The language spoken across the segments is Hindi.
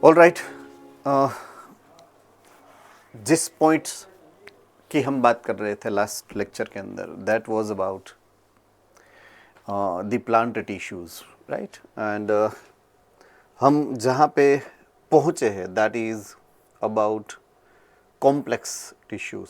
ऑल राइट, जिस पॉइंट्स की हम बात कर रहे थे लास्ट लेक्चर के अंदर, that was about the plant tissues, right. And हम जहाँ पे पहुँचे हैं that is about complex tissues.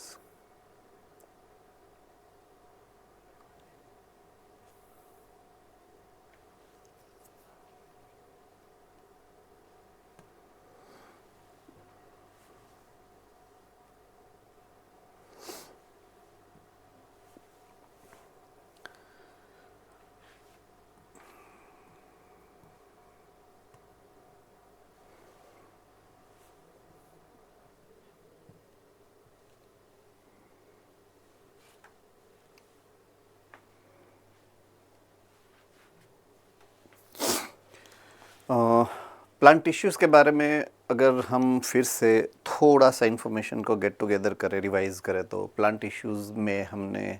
Plant tissues के बारे में अगर हम फिर से थोड़ा सा इन्फॉर्मेशन को गेट टुगेदर करें, रिवाइज करें, तो प्लांट टिश्यूज़ में हमने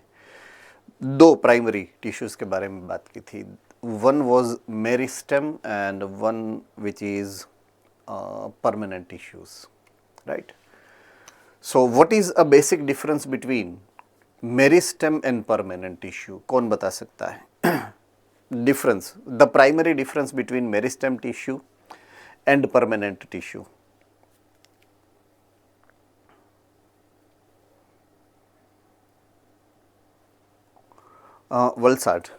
दो प्राइमरी टिश्यूज़ के बारे में बात की थी। One was meristem and one which is permanent tissues, right. So what is a basic difference between meristem and permanent tissue? कौन बता सकता है? difference, the primary difference between meristem tissue and permanent tissue. Valsad.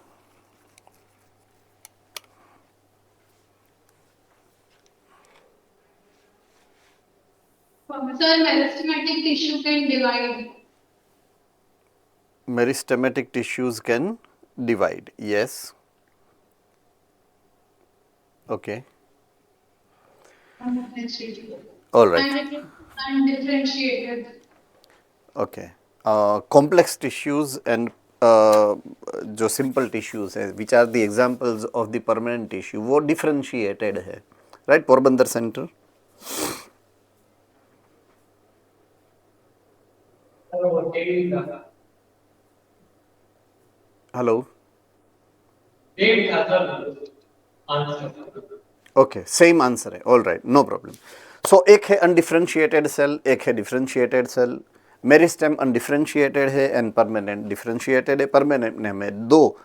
Sir, meristematic tissue can divide. Meristematic tissues can divide, yes. Okay. All right. And it is undifferentiated. Okay. Complex tissues and जो simple tissues है, which are the examples of the permanent tissue, वो differentiated है, right? Porbandar centre. Hello. Okay, same answer है, ऑल राइट, नो प्रॉब्लम। सो एक है अनडिफरेंशिएटेड सेल, एक है डिफरेंशिएटेड सेल। मेरिस्टेम अनडिफरेंशिएटेड है एंड परमानेंट डिफरेंशिएटेड है। परमानेंट ने हमें दो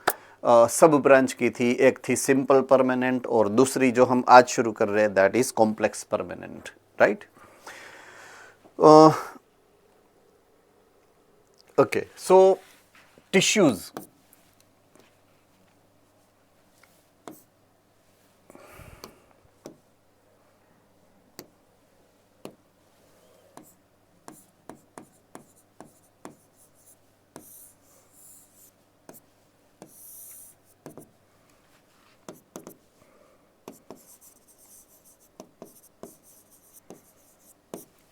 सब ब्रांच की थी, एक थी सिंपल परमानेंट और दूसरी जो हम आज शुरू कर रहे हैं that is complex permanent, right. Okay, so tissues,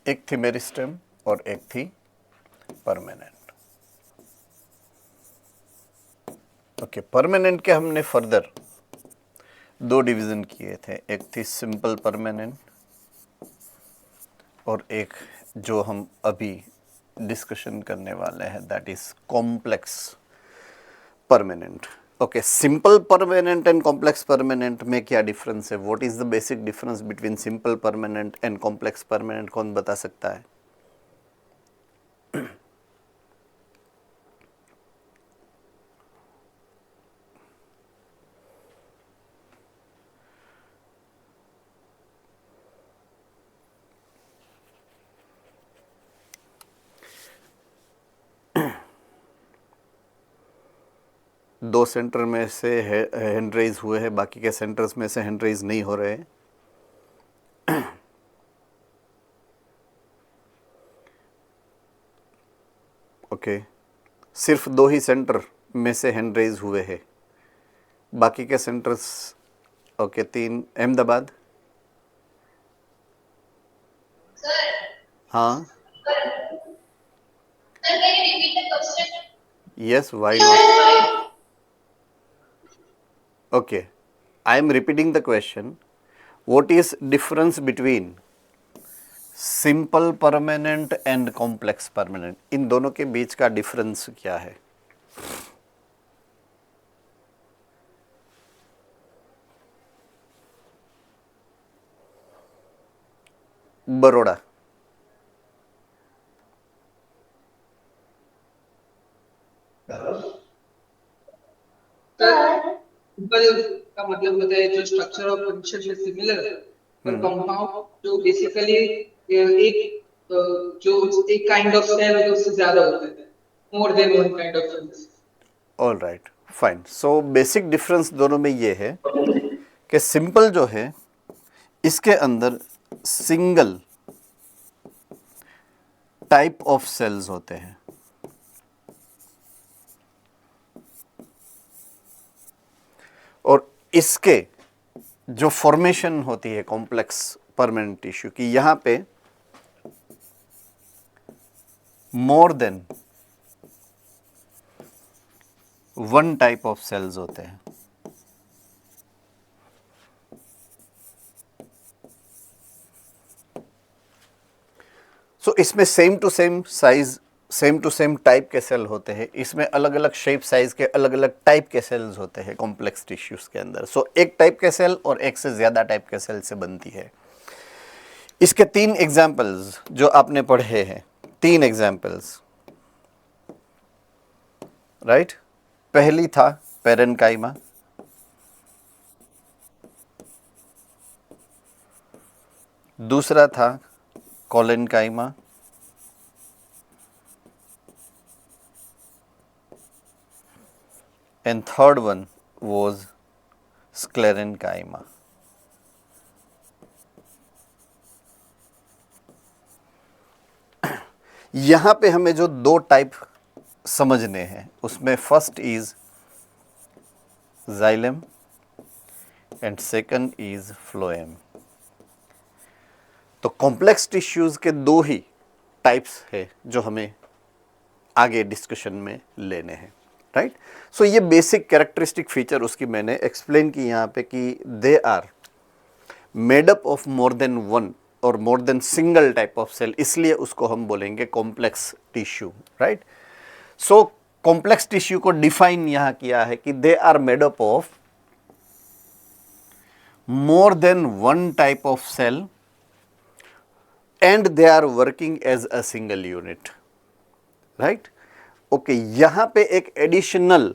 एक थी मेरिस्टेम और एक थी परमानेंट। ओके, परमानेंट के हमने फर्दर दो डिवीजन किए थे, एक थी सिंपल परमानेंट और एक जो हम अभी डिस्कशन करने वाले हैं that is complex permanent. Okay, simple permanent and complex permanent में क्या डिफरेंस है? What is the basic difference between simple permanent and complex permanent? कौन बता सकता है? दो सेंटर में से हैंड रेज हुए हैं, बाकी के सेंटर्स में से हैंड रेज नहीं हो रहे हैं। ओके, सिर्फ दो ही सेंटर में से हैंड रेज हुए हैं, बाकी के सेंटर्स ओके तीन। अहमदाबाद, हाँ, yes, why not? Okay, I am repeating the question. What is difference between simple permanent and complex permanent? इन दोनों के बीच का डिफरेंस क्या है? बड़ौदा। सिंपल का मतलब होता है जो स्ट्रक्चर ऑफ फंक्शन में सिमिलर है, पर कंपाउंड जो बेसिकली एक जो एक काइंड ऑफ सेल है उससे ज्यादा होता है, more than one kind of cells. All right, fine. So basic difference दोनों में ये है कि सिंपल जो है इसके अंदर सिंगल टाइप ऑफ सेल्स होते हैं, और इसके जो फॉर्मेशन होती है कॉम्प्लेक्स परमानेंट टिश्यू की, यहां पे more than one type of cells होते हैं। सो इसमें same to same size, same to same type के सेल होते हैं, इसमें अलग अलग शेप साइज के अलग अलग टाइप के सेल्स होते हैं कॉम्प्लेक्स टिश्यूज के अंदर। सो एक टाइप के सेल और एक से ज्यादा टाइप के सेल से बनती है। इसके 3 एग्जाम्पल्स जो आपने पढ़े हैं, 3 एग्जाम्पल्स, राइट। पहली था पेरेन्काइमा, दूसरा था collenchyma, and third one was sclerenchyma. यहां पे हमें जो 2 टाइप समझने हैं उसमें first is xylem and second is phloem. तो कॉम्प्लेक्स टिश्यूज के 2 ही टाइप्स है जो हमें आगे डिस्कशन में लेने हैं, राइट। सो ये बेसिक कैरेक्टरिस्टिक फीचर उसकी मैंने एक्सप्लेन की यहाँ पे कि they are made up of more than one और more than single type of cell, इसलिए उसको हम बोलेंगे complex tissue, right. So complex tissue को डिफाइन यहाँ किया है कि they are made up of more than one type of cell and they are working as a single unit, right. Okay, यहां पे एक एडिशनल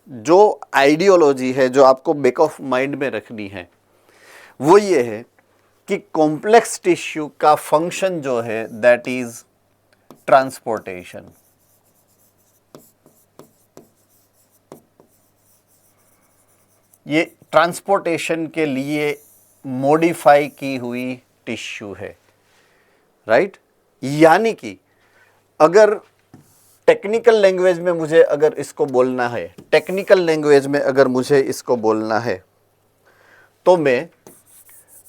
जो आइडियोलॉजी है जो आपको बैक ऑफ माइंड में रखनी है वो ये है कि कॉम्प्लेक्स टिश्यू का फंक्शन जो है दैट इज ट्रांसपोर्टेशन। ये ट्रांसपोर्टेशन के लिए मॉडिफाई की हुई टिश्यू है, राइट। यानी कि अगर टेक्निकल लैंग्वेज में मुझे अगर इसको बोलना है, टेक्निकल लैंग्वेज में अगर मुझे इसको बोलना है तो मैं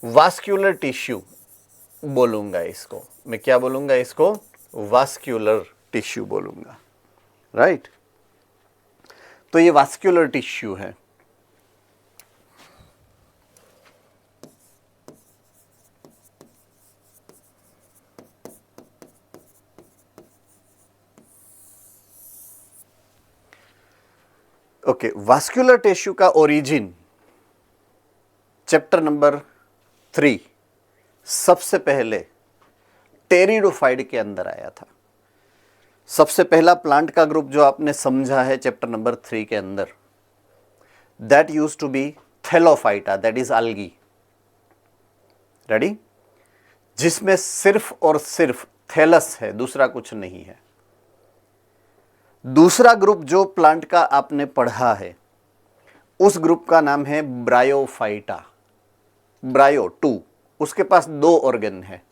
वास्क्यूलर टिश्यू बोलूँगा इसको। मैं क्या बोलूँगा इसको? वास्क्यूलर टिश्यू बोलूँगा, राइट। तो ये वास्क्यूलर टिश्यू है। ओके, वास्कुलर टिश्यू का ओरिजिन चैप्टर नंबर 3 सबसे पहले टेरिडोफाइट के अंदर आया था। सबसे पहला प्लांट का ग्रुप जो आपने समझा है चैप्टर नंबर 3 के अंदर, that use to be thallophyta, that is algae, ready, जिसमें सिर्फ और सिर्फ थैलस है, दूसरा कुछ नहीं है। दूसरा ग्रुप जो प्लांट का आपने पढ़ा है उस ग्रुप का नाम है ब्रायोफाइटा, ब्रायो 2। उसके पास 2 ऑर्गन है,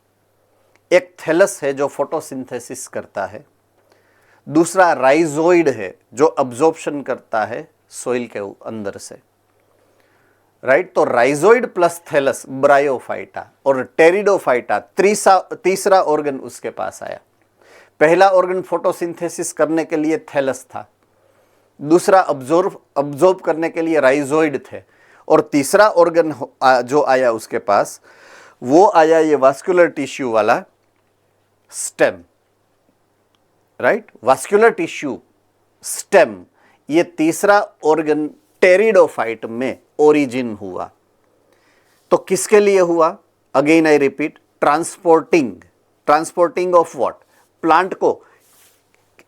एक थैलस है जो फोटोसिंथेसिस करता है, दूसरा राइजोइड है जो अब्जॉर्प्शन करता है सोइल के अंदर से, राइट। तो राइजोइड प्लस थैलस ब्रायोफाइटा, और टेरिडोफाइटा तीसरा ऑर्गन उसके पास आया। पहला ऑर्गन फोटोसिंथेसिस करने के लिए थैलस था, दूसरा अब्जॉर्ब करने के लिए राइजोइड थे, और तीसरा ऑर्गन जो आया उसके पास वो आया ये वास्कुलर टिश्यू वाला stem, right. Vascular tissue stem, ये तीसरा ऑर्गन टेरिडोफाइट में ओरिजिन हुआ। तो किसके लिए हुआ? Again I repeat, transporting of what, plant को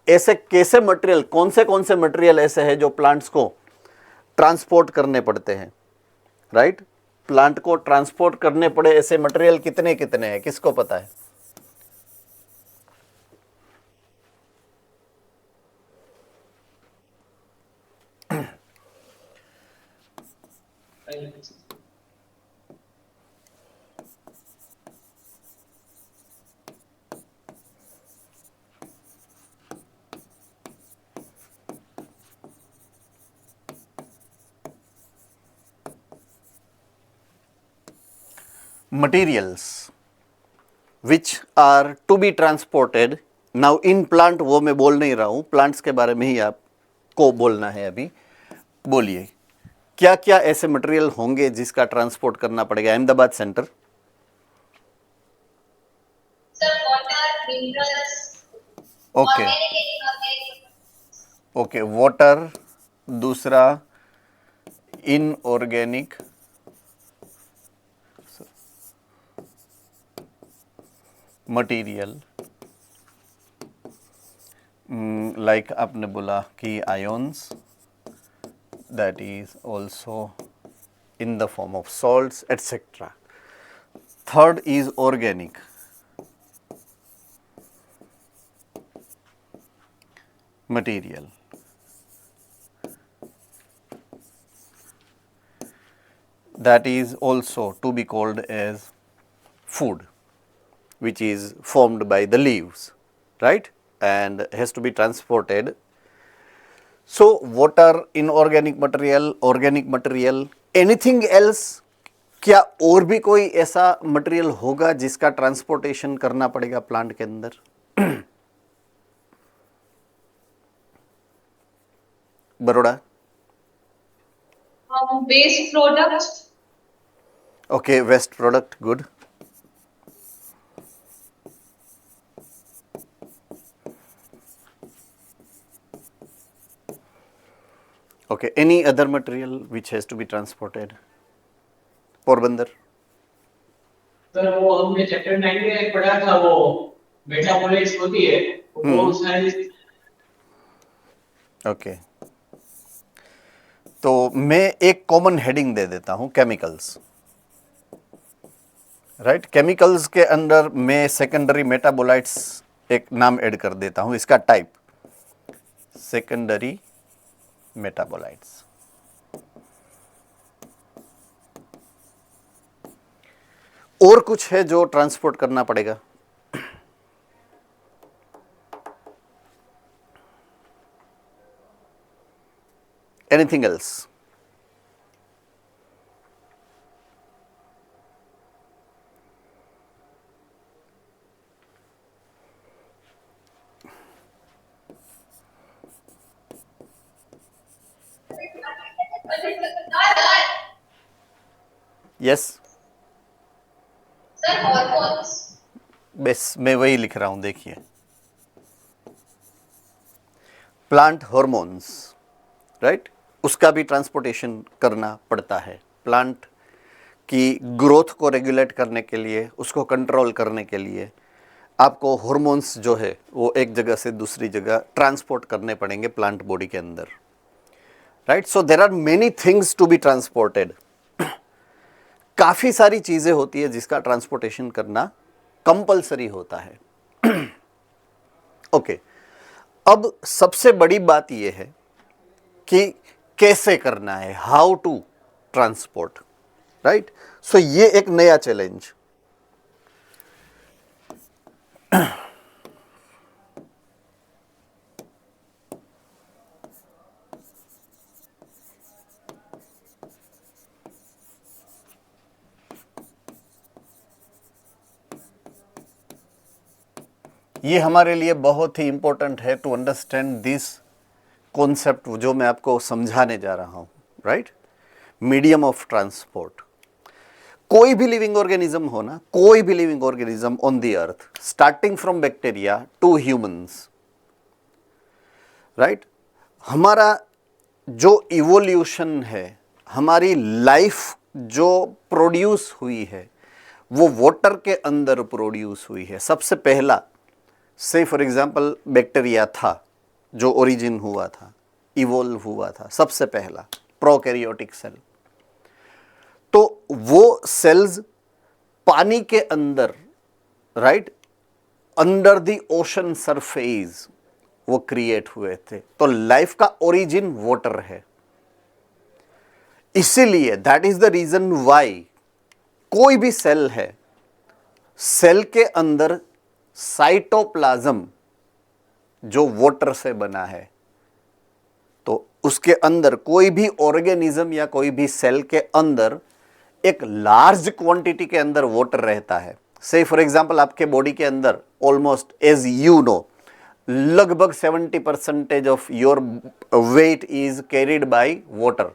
ऐसे कैसे मटेरियल, कौन से मटेरियल ऐसे हैं जो प्लांट्स को ट्रांसपोर्ट करने पड़ते हैं, राइट? प्लांट को ट्रांसपोर्ट करने पड़े ऐसे मटेरियल कितने कितने हैं, किसको पता है? materials which are to be transported now in plant, वो मैं बोल नहीं रहा हूं, प्लांट्स के बारे में ही आपको बोलना है अभी। बोलिए क्या क्या ऐसे मटेरियल होंगे जिसका ट्रांसपोर्ट करना पड़ेगा Ahmedabad centre? Sir, water, minerals, okay organic, inorganic. Okay, water, दूसरा इनऑर्गेनिक, मटेरियल, लाइक आपने बोला कि ions, that is also in the form of salts etcetera. Third is organic, material. That is also to be called as food, which is formed by the leaves, right? And has to be transported. So water, inorganic material, organic material, anything else? क्या और भी कोई ऐसा मटेरियल होगा जिसका ट्रांसपोर्टेशन करना पड़ेगा प्लांट के अंदर? Baroda? Waste products. Okay, waste product, good. Okay, any other material which has to be transported? Porbandar? Sir वो हमने चैप्टर 9 में पढ़ा था, वो मेटाबोलाइट्स होती है वो सारी। ओके, तो मैं एक कॉमन हेडिंग दे देता हूं, केमिकल्स, राइट? केमिकल्स के अंदर मैं सेकेंडरी मेटाबोलाइट्स एक नाम ऐड कर देता हूं, इसका टाइप सेकेंडरी मेटाबोलाइट्स। और कुछ है जो ट्रांसपोर्ट करना पड़ेगा? Anything else? Yes, Sir, hormones. बस मैं वही लिख रहा हूं, देखिए प्लांट हॉर्मोन्स, राइट? उसका भी ट्रांसपोर्टेशन करना पड़ता है। प्लांट की ग्रोथ को रेगुलेट करने के लिए, उसको कंट्रोल करने के लिए आपको हॉर्मोन्स जो है वो एक जगह से दूसरी जगह ट्रांसपोर्ट करने पड़ेंगे प्लांट बॉडी के अंदर, right? So there are many things to be transported. काफ़ी सारी चीज़ें होती है जिसका ट्रांसपोर्टेशन करना कंपलसरी होता है। ओके, अब सबसे बड़ी बात यह है कि कैसे करना है, हाउ टू ट्रांसपोर्ट, राइट? सो ये एक नया चैलेंज। ये हमारे लिए बहुत ही इंपॉर्टेंट है टू अंडरस्टैंड दिस कॉन्सेप्ट जो मैं आपको समझाने जा रहा हूं, राइट? Medium of transport. कोई भी लिविंग ऑर्गेनिज्म हो ना, कोई भी living organism on the earth, starting from bacteria to humans, right? हमारा जो इवोल्यूशन है, हमारी लाइफ जो प्रोड्यूस हुई है, वो वाटर के अंदर प्रोड्यूस हुई है। सबसे पहला से फॉर एग्जांपल बैक्टीरिया था जो ओरिजिन हुआ था, इवोल्व हुआ था, सबसे पहला प्रोकैरियोटिक सेल। तो वो सेल्स पानी के अंदर, right, under the ocean surface वो क्रिएट हुए थे। तो लाइफ का ओरिजिन वाटर है। इसीलिए that is the reason why कोई भी सेल है, सेल के अंदर साइटोप्लाज्म जो वाटर से बना है, तो उसके अंदर कोई भी ऑर्गेनिज्म या कोई भी सेल के अंदर एक लार्ज क्वांटिटी के अंदर वाटर रहता है। से फॉर एग्जांपल आपके बॉडी के अंदर ऑलमोस्ट एज यू नो लगभग 70% of your weight is carried by water.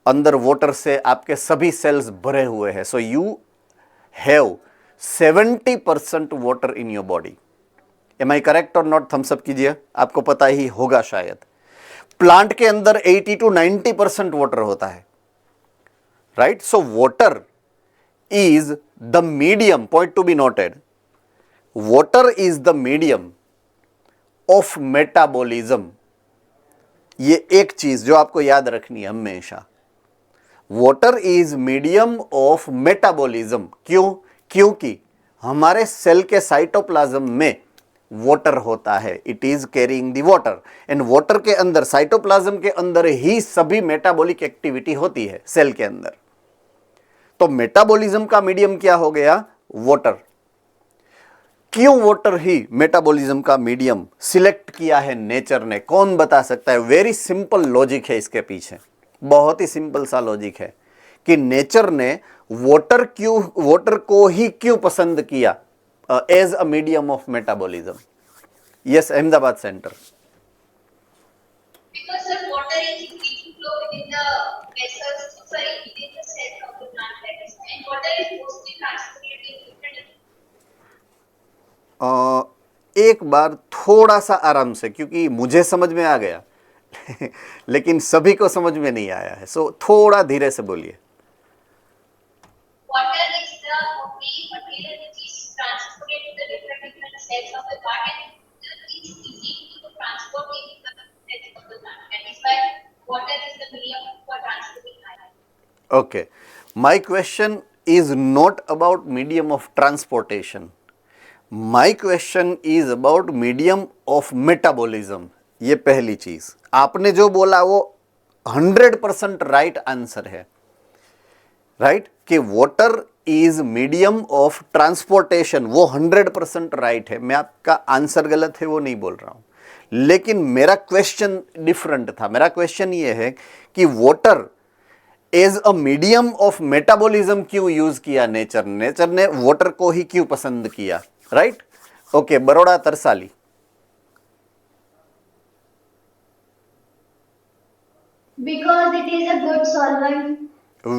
अंदर वाटर से आपके सभी सेल्स भरे हुए हैं। So you have 70% water in your body. Am I correct और नॉट? थम्स अप कीजिए, आपको पता ही होगा शायद। प्लांट के अंदर 80 to 90% वाटर होता है, right? So water is the medium, point to be noted, water is the medium of metabolism. ये एक चीज जो आपको याद रखनी है हमेशा, water is medium of metabolism. क्यों? क्योंकि हमारे सेल के साइटोप्लाज्म में वाटर होता है, it is carrying the water, and water के अंदर, साइटोप्लाज्म के अंदर ही सभी मेटाबॉलिक एक्टिविटी होती है सेल के अंदर। तो मेटाबॉलिज्म का मीडियम क्या हो गया? वाटर। क्यों वाटर ही मेटाबॉलिज्म का मीडियम सिलेक्ट किया है नेचर ने? कौन बता सकता है? वेरी सिंपल लॉजिक है इसके पीछे, बहुत ही सिंपल सा लॉजिक है कि नेचर ने वाटर को ही क्यों पसंद किया as a medium of metabolism. Yes, Ahmedabad centre. Because sir, water is free to flow within the vessels, sorry, within the cells of the plant, that is, and water is mostly transported in different. एक बार थोड़ा सा आराम से, क्योंकि मुझे समझ में आ गया लेकिन सभी को समझ में नहीं आया है, सो थोड़ा धीरे से बोलिए। Water is the only material which is transported to the different cells of the plant, and it is easy to transport in the cells of the plant. That is why water is the medium for transporting iron. Okay, my question is not about medium of transportation. My question is about medium of metabolism. ये पहली चीज आपने जो बोला वो 100% राइट आंसर है, राइट? कि water is medium of transportation, वो 100% राइट है। मैं आपका आंसर गलत है वो नहीं बोल रहा हूं, लेकिन मेरा क्वेश्चन डिफरेंट था। मेरा क्वेश्चन ये है कि water as a medium of metabolism क्यों यूज किया नेचर ने वाटर को ही क्यों पसंद किया, right? Okay, Baroda Tarsali. Because it is a good solvent.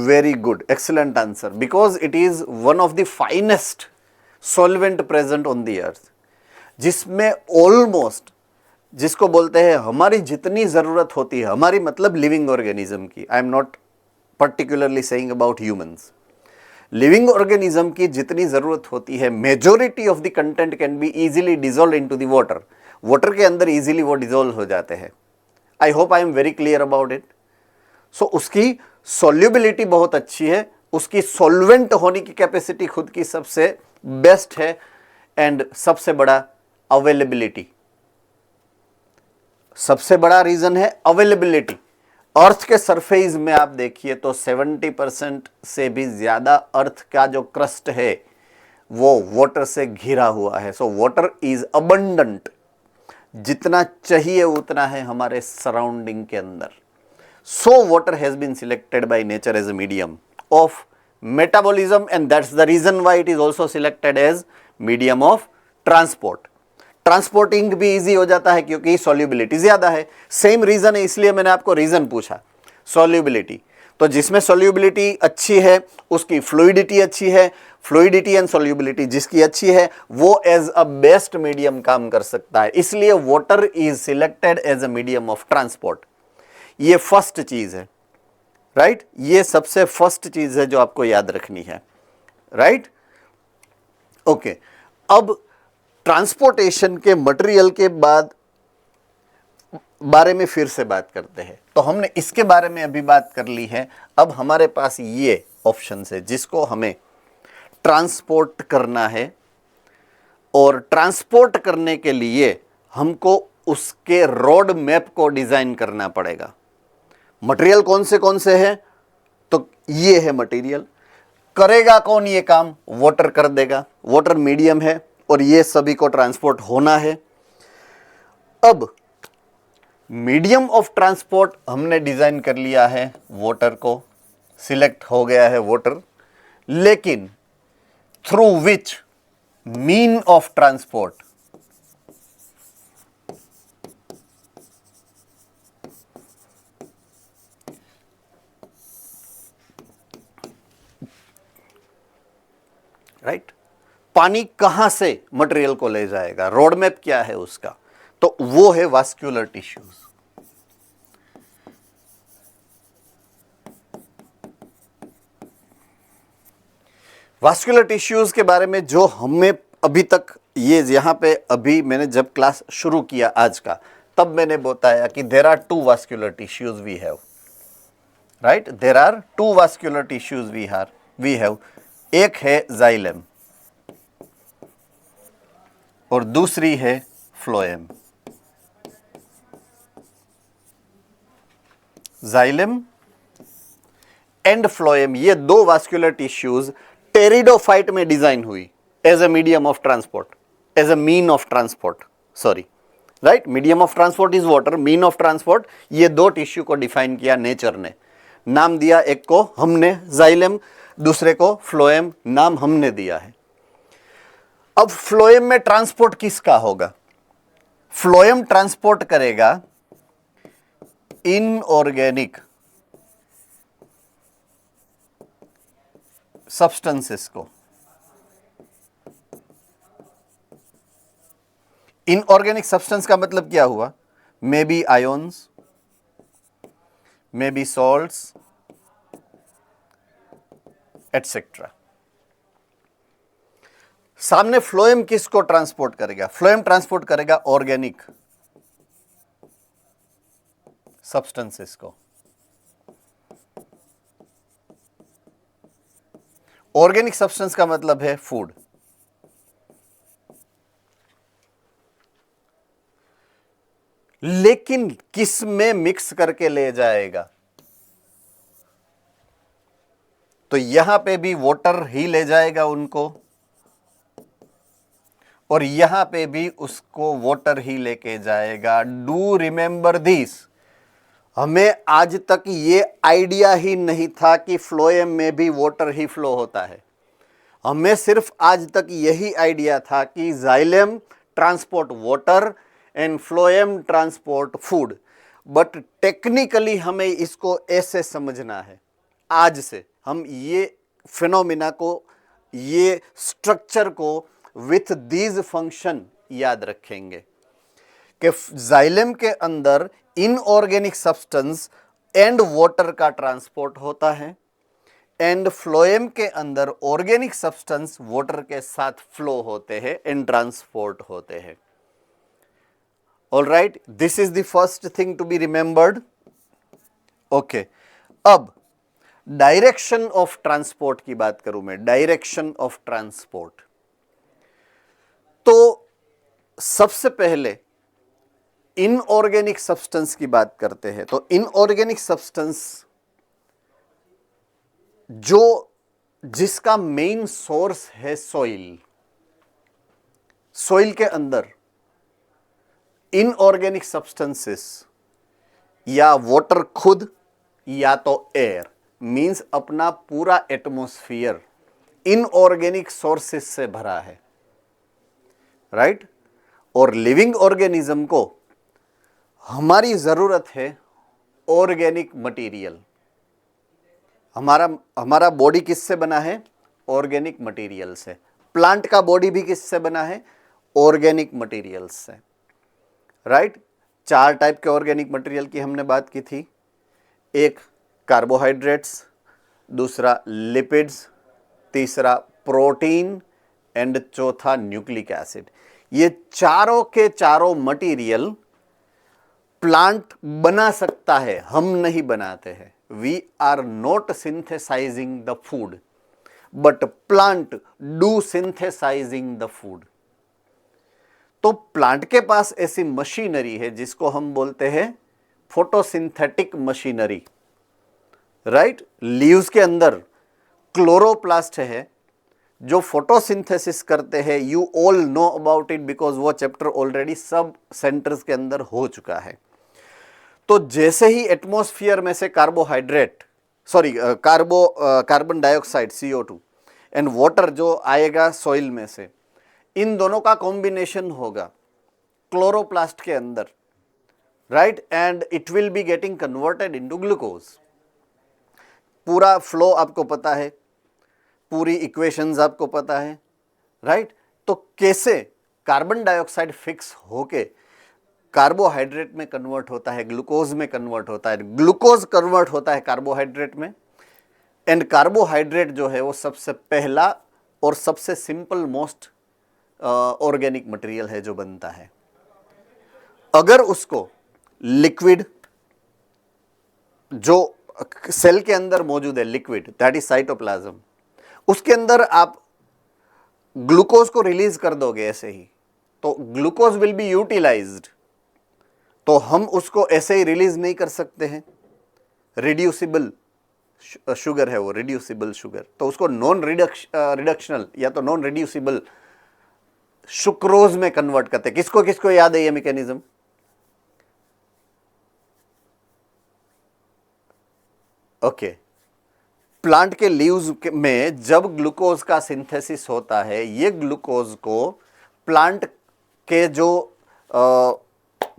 Very good, excellent answer. Because it is one of the finest solvent present on the earth, जिसमें ऑलमोस्ट, जिसको बोलते हैं हमारी जितनी ज़रूरत होती है, हमारी मतलब लिविंग ऑर्गेनिज्म की, I am not particularly saying about humans, living organism की जितनी ज़रूरत होती है, majority of the content can be easily dissolve into the water. Water के अंदर इजीली वो डिजोल्व हो जाते हैं। I hope I am very clear about it. So उसकी सॉल्युबिलिटी बहुत अच्छी है, उसकी सॉल्वेंट होने की कैपेसिटी खुद की सबसे बेस्ट है, एंड सबसे बड़ा अवेलेबिलिटी, सबसे बड़ा रीजन है अवेलेबिलिटी। अर्थ के सरफेस में आप देखिए तो 70% से भी ज्यादा अर्थ का जो क्रस्ट है वो वाटर से घिरा हुआ है। सो वाटर इज अबंडेंट, जितना चाहिए उतना है हमारे सराउंडिंग के अंदर। So water has been selected by nature as a medium of metabolism, and that's the reason why it is also selected as medium of transport. Transporting भी इजी हो जाता है क्योंकि सॉल्युबिलिटी ज्यादा है। सेम रीजन है, इसलिए मैंने आपको रीजन पूछा, सॉल्युबिलिटी। तो जिसमें सॉल्युबिलिटी अच्छी है उसकी फ्लूइडिटी अच्छी है, फ्लूइडिटी एंड सॉल्युबिलिटी जिसकी अच्छी है वो एज अ बेस्ट मीडियम काम कर सकता है, इसलिए water is selected as a medium of transport. ये फर्स्ट चीज है, राइट? ये सबसे फर्स्ट चीज है जो आपको याद रखनी है, राइट? ओके, अब ट्रांसपोर्टेशन के मटेरियल के बारे में फिर से बात करते हैं। तो हमने इसके बारे में अभी बात कर ली है। अब हमारे पास ये ऑप्शन है जिसको हमें ट्रांसपोर्ट करना है, और ट्रांसपोर्ट करने के लिए हमको उसके रोड मैप को डिजाइन करना पड़ेगा। मटेरियल कौन से हैं? तो ये है मटेरियल। करेगा कौन ये काम? वाटर कर देगा। वाटर मीडियम है और ये सभी को ट्रांसपोर्ट होना है। अब मीडियम ऑफ ट्रांसपोर्ट हमने डिजाइन कर लिया है, वाटर को सिलेक्ट हो गया है वाटर, लेकिन through which mean of transport, right, पानी कहां से मटेरियल को ले जाएगा, रोड मैप क्या है उसका? तो वो है वास्कुलर टिश्यूज। वास्कुलर टिश्यूज के बारे में जो हमें अभी तक, ये यहां पे अभी मैंने जब क्लास शुरू किया आज का, तब मैंने बताया कि there are 2 vascular tissues we have, right, there are 2 vascular tissues we have. एक है जाइलम और दूसरी है फ्लोएम। जाइलम एंड फ्लोएम, ये 2 वास्कुलर टिश्यूज टेरिडोफाइट में डिजाइन हुई as a medium of transport, as a mean of transport, sorry, right, medium of transport is water, mean of transport, ये 2 टिश्यू को डिफाइन किया नेचर ने। नाम दिया, एक को हमने जाइलम, दूसरे को फ्लोएम, नाम हमने दिया है। अब फ्लोएम में ट्रांसपोर्ट किसका होगा? फ्लोएम ट्रांसपोर्ट करेगा इनऑर्गेनिक सब्सटेंसेस को। इनऑर्गेनिक सब्सटेंस का मतलब क्या हुआ? May be ions, may be salts, etcetera. सामने फ्लोएम किसको ट्रांसपोर्ट करेगा? फ्लोएम ट्रांसपोर्ट करेगा ऑर्गेनिक सब्सटेंसेस को। ऑर्गेनिक सब्सटेंस का मतलब है फूड। लेकिन किस में मिक्स करके ले जाएगा? तो यहां पे भी वाटर ही ले जाएगा उनको, और यहां पे भी उसको वाटर ही लेके जाएगा। Do remember this. हमें आज तक ये आइडिया ही नहीं था कि फ्लोएम में भी वाटर ही फ्लो होता है। हमें सिर्फ आज तक यही आइडिया था कि xylem transport water and phloem transport food, but technically हमें इसको ऐसे समझना है। आज से हम ये फिनोमिना को, ये स्ट्रक्चर को विथ दीज फंक्शन याद रखेंगे कि जाइलम के अंदर इनऑर्गेनिक सब्सटेंस एंड वाटर का ट्रांसपोर्ट होता है, एंड फ्लोएम के अंदर ऑर्गेनिक सब्सटेंस वाटर के साथ फ्लो होते हैं एंड ट्रांसपोर्ट होते हैं। All right, this is the first thing to be remembered. Okay, अब डायरेक्शन ऑफ ट्रांसपोर्ट की बात करूं मैं, डायरेक्शन ऑफ ट्रांसपोर्ट। तो सबसे पहले इनऑर्गेनिक सब्सटेंस की बात करते हैं। तो इनऑर्गेनिक सब्सटेंस जिसका मेन सोर्स है सॉइल, सॉइल के अंदर इनऑर्गेनिक सब्सटेंसेस या वाटर खुद या तो एयर, मींस अपना पूरा एटमॉस्फेयर इनऑर्गेनिक सोर्सेस से भरा है, राइट। और लिविंग ऑर्गेनिज्म को हमारी जरूरत है ऑर्गेनिक मटेरियल। हमारा बॉडी किससे बना है? ऑर्गेनिक मटेरियल से। प्लांट का बॉडी भी किससे बना है? ऑर्गेनिक मटेरियल से, राइट। 4 टाइप के ऑर्गेनिक मटेरियल की हमने बात की थी। एक कार्बोहाइड्रेट्स, दूसरा लिपिड्स, तीसरा प्रोटीन एंड चौथा न्यूक्लिक एसिड। ये चारों के चारों मटेरियल प्लांट बना सकता है, हम नहीं बनाते हैं। We are not synthesizing the food but plant do synthesizing the food. तो प्लांट के पास ऐसी मशीनरी है जिसको हम बोलते हैं फोटोसिंथेटिक मशीनरी, राइट। लीव्स के अंदर क्लोरोप्लास्ट है जो फोटोसिंथेसिस करते हैं। You all know about it because वो चैप्टर ऑलरेडी सब सेंटर्स के अंदर हो चुका है। तो जैसे ही एटमॉस्फेयर में से carbon dioxide CO2 and water जो आएगा सॉइल में से, इन दोनों का कॉम्बिनेशन होगा क्लोरोप्लास्ट के अंदर, right, and it will be getting converted into glucose. पूरा फ्लो आपको पता है, पूरी इक्वेशंस आपको पता है, राइट। तो कैसे कार्बन डाइऑक्साइड फिक्स होके कार्बोहाइड्रेट में कन्वर्ट होता है, ग्लूकोज में कन्वर्ट होता है, ग्लूकोज कन्वर्ट होता है कार्बोहाइड्रेट में, एंड कार्बोहाइड्रेट जो है वो सबसे पहला और सबसे सिंपल मोस्ट ऑर्गेनिक मटेरियल है जो बनता है। अगर उसको लिक्विड जो सेल के अंदर मौजूद है, लिक्विड दैट इज साइटोप्लाज्म, उसके अंदर आप ग्लूकोज को रिलीज कर दोगे ऐसे ही, तो ग्लूकोज विल बी यूटिलाइज्ड। तो हम उसको ऐसे ही रिलीज नहीं कर सकते हैं, रिड्यूसिबल शुगर है वो, रिड्यूसिबल शुगर, तो उसको नॉन रिडक्शनल या तो नॉन रिड्यूसिबल सुक्रोज में कन्वर्ट करते हैं। किसको किसको याद है ये मैकेनिज्म? ओके, प्लांट के लीव्स में जब ग्लूकोज का सिंथेसिस होता है, ये ग्लूकोज को प्लांट के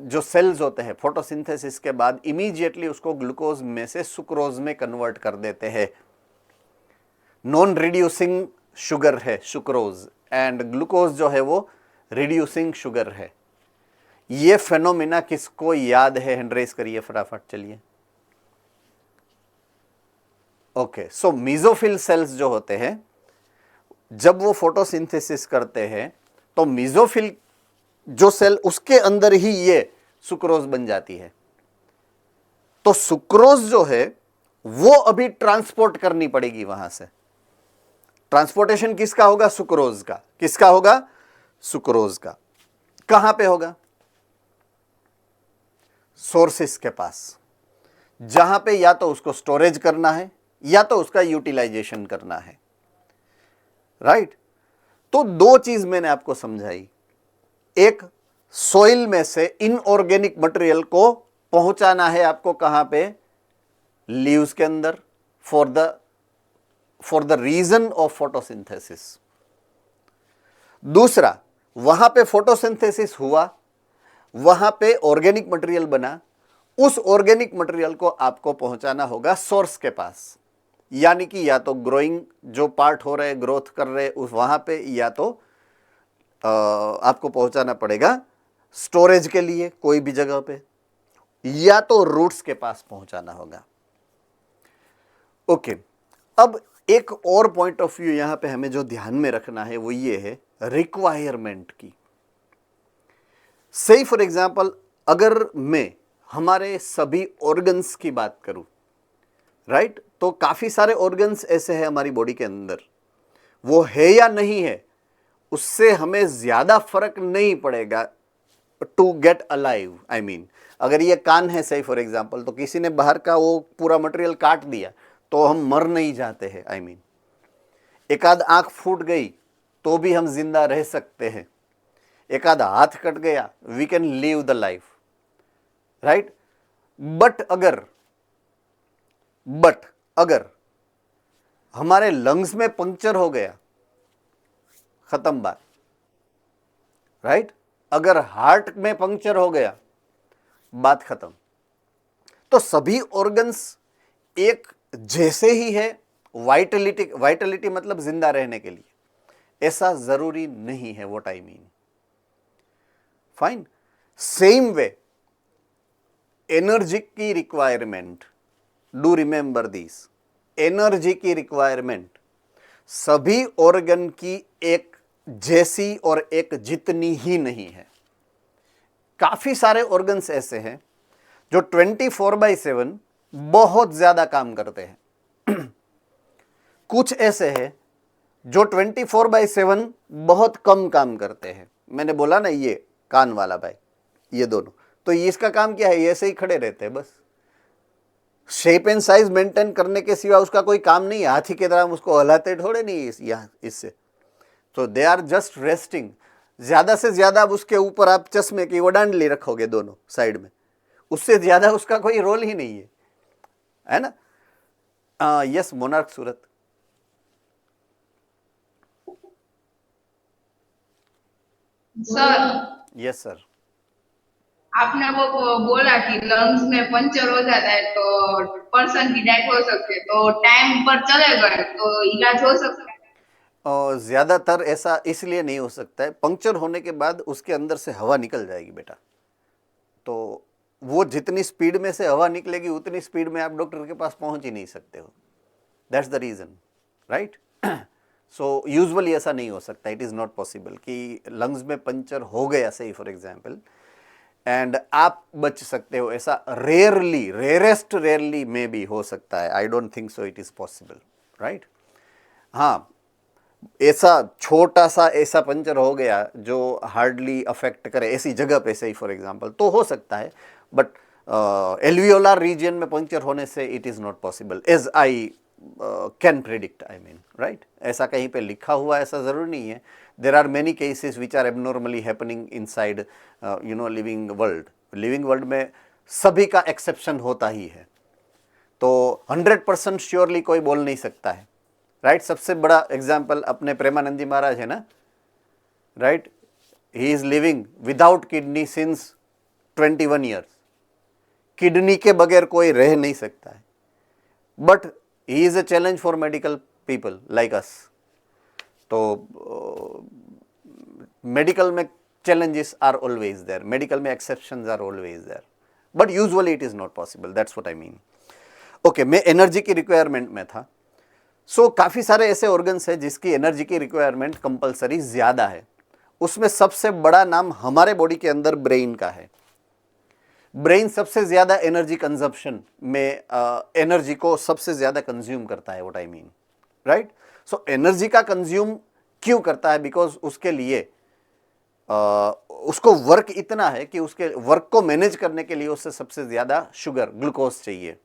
जो सेल्स होते हैं फोटोसिंथेसिस के बाद इमीडिएटली उसको ग्लूकोज में से सुक्रोज में कन्वर्ट कर देते हैं। नॉन रिड्यूसिंग शुगर है सुक्रोज, एंड ग्लूकोज जो है वो रिड्यूसिंग शुगर है। ये फेनोमेना किसको याद है? हैंड रेज करिए फटाफट, चलिए। ओके, सो मीजोफिल सेल्स जो होते हैं जब वो फोटोसिंथेसिस करते हैं तो मीजोफिल जो सेल उसके अंदर ही ये सुक्रोज बन जाती है। तो सुक्रोज जो है वो अभी ट्रांसपोर्ट करनी पड़ेगी वहां से। ट्रांसपोर्टेशन किसका होगा? सुक्रोज का। किसका होगा? सुक्रोज का। कहां पे होगा? सोर्सेस के पास, जहां पे या तो उसको स्टोरेज करना है या तो उसका यूटिलाइजेशन करना है, राइट। तो दो चीज मैंने आपको समझाई, एक सॉइल में से इनऑर्गेनिक मटेरियल को पहुंचाना है आपको कहां पे? लीव्स के अंदर, for the reason of photosynthesis. दूसरा, वहां पे फोटोसिंथेसिस हुआ, वहां पे ऑर्गेनिक मटेरियल बना, उस ऑर्गेनिक मटेरियल को आपको पहुंचाना होगा सोर्स के पास, यानी कि या तो ग्रोइंग जो पार्ट हो रहे, ग्रोथ कर रहे उस वहां पे, या तो आपको पहुंचाना पड़ेगा स्टोरेज के लिए कोई भी जगह पे, या तो रूट्स के पास पहुंचाना होगा। ओके, अब एक और पॉइंट ऑफ व्यू यहां पे हमें जो ध्यान में रखना है वो ये है रिक्वायरमेंट की। से फॉर एग्जांपल अगर मैं हमारे सभी ऑर्गन्स की बात करूं, राइट, तो काफी सारे ऑर्गन्स ऐसे हैं हमारी बॉडी के अंदर, वो है या नहीं है उससे हमें ज्यादा फर्क नहीं पड़ेगा to get alive. I mean, अगर ये कान है सही फॉर एग्जांपल, तो किसी ने बाहर का वो पूरा मटेरियल काट दिया तो हम मर नहीं जाते हैं। आई मीन, एक आध आंख फूट गई तो भी हम जिंदा रह सकते हैं, एक आध हाथ कट गया we can live the life, right. But अगर हमारे लंग्स में पंक्चर हो गया, खत्म बात, राइट। अगर हार्ट में पंक्चर हो गया, बात खत्म। तो सभी ऑर्गन्स एक जैसे ही है, वाइटलिटी मतलब जिंदा रहने के लिए, ऐसा जरूरी नहीं है। What I mean, fine. Same way energy की requirement, do remember this, energy की रिक्वायरमेंट सभी ऑर्गन की एक जैसी और एक जितनी ही नहीं है। काफी सारे ऑर्गन्स ऐसे हैं जो 24/7 बहुत ज्यादा काम करते हैं। कुछ ऐसे हैं जो 24/7 बहुत कम काम करते हैं। मैंने बोला ना, ये कान वाला भाई, ये दोनों, तो ये इसका काम क्या है, ये ऐसे ही खड़े रहते हैं बस। शेप एंड साइज मेंटेन करने के सिवा उसका कोई काम नहीं है। हाथी की तरह हम उसको हलाते थोड़े नहीं यहाँ इससे। तो दे आर जस्ट रेस्टिंग। ज्यादा से ज्यादा अब उसके ऊपर आप चश्मे की वो डांडली रखोगे दोनों साइड में, उससे ज्यादा उसका कोई रोल ही नहीं है ना। Yes Monarch Surat. Sir, yes sir. आपने वो बोला कि लंग्स में पंचर हो जाता है तो पर्सन की डेथ हो सकती है, तो टाइम पर चले गए तो इलाज हो सकता है। और ज़्यादातर ऐसा इसलिए नहीं हो सकता है, पंक्चर होने के बाद उसके अंदर से हवा निकल जाएगी बेटा। तो वो जितनी स्पीड में से हवा निकलेगी उतनी स्पीड में आप डॉक्टर के पास पहुंच ही नहीं सकते हो। That's the reason, right. So usually ऐसा नहीं हो सकता, इट इज़ नॉट पॉसिबल कि लंग्स में पंचर हो गया सही फॉर एग्जाम्पल एंड आप बच सकते हो। ऐसा रेयरली, रेयरेस्ट रेयरली में भी हो सकता है। I don't think so it is possible, right. हाँ, ऐसा छोटा सा ऐसा पंचर हो गया जो हार्डली अफेक्ट करे ऐसी जगह पे सही फॉर एग्जांपल तो हो सकता है, बट एल्वियोलार रीजन में पंचर होने से it is not possible as I can predict, I mean, right. ऐसा कहीं पे लिखा हुआ ऐसा ज़रूरी नहीं है। There are many cases which are abnormally happening inside living world. Living world में सभी का एक्सेप्शन होता ही है, तो 100% श्योरली कोई बोल नहीं सकता है, राइट। सबसे बड़ा एग्जाम्पल अपने प्रेमानंद जी महाराज है ना, right. He is living without kidney since 21 years. Kidney के बगैर कोई रह नहीं सकता है, but he is a challenge for medical people like us. तो मेडिकल में challenges are always there, medical में exceptions are always there, but usually it is not possible, that's what I mean. Okay, मैं एनर्जी की रिक्वायरमेंट में था। काफ़ी सारे ऐसे ऑर्गन्स हैं जिसकी एनर्जी की रिक्वायरमेंट कंपलसरी ज़्यादा है। उसमें सबसे बड़ा नाम हमारे बॉडी के अंदर ब्रेन का है। ब्रेन सबसे ज़्यादा एनर्जी कंजप्शन में एनर्जी को सबसे ज़्यादा कंज्यूम करता है, what I mean, right. So energy का कंज्यूम क्यों करता है? बिकॉज उसके लिए उसको वर्क इतना है कि उसके वर्क को मैनेज करने के लिए उससे सबसे ज़्यादा शुगर, ग्लूकोज चाहिए।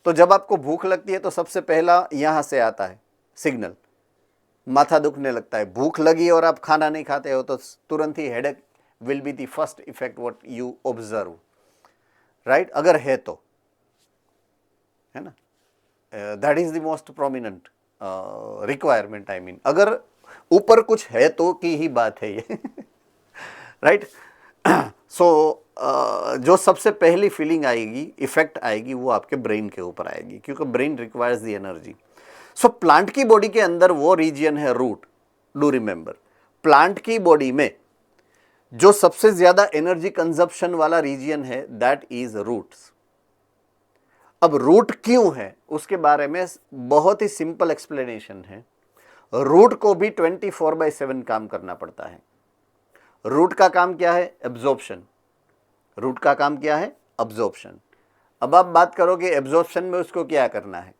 तो जब आपको भूख लगती है तो सबसे पहला यहाँ से आता है सिग्नल, माथा दुखने लगता है। भूख लगी और आप खाना नहीं खाते हो तो तुरंत ही headache will be the first effect what you observe, right. अगर है तो, है ना, that is the most prominent requirement, I mean. अगर ऊपर कुछ है तो की ही बात है ये, राइट। सो जो सबसे पहली फीलिंग आएगी, इफेक्ट आएगी, वो आपके ब्रेन के ऊपर आएगी, क्योंकि brain requires the energy. So plant की बॉडी के अंदर वो रीजन है रूट। डू रिमेंबर, प्लांट की बॉडी में जो सबसे ज्यादा एनर्जी कंजप्शन वाला रीजन है दैट इज रूट्स। अब रूट क्यों है उसके बारे में बहुत ही सिंपल एक्सप्लेनेशन है। रूट को भी 24/7 काम करना पड़ता है। रूट का काम क्या है? एब्जॉर्प्शन। रूट का काम क्या है? अब्जॉर्प्शन। अब आप बात करोगे एब्जॉर्प्शन में उसको क्या करना है,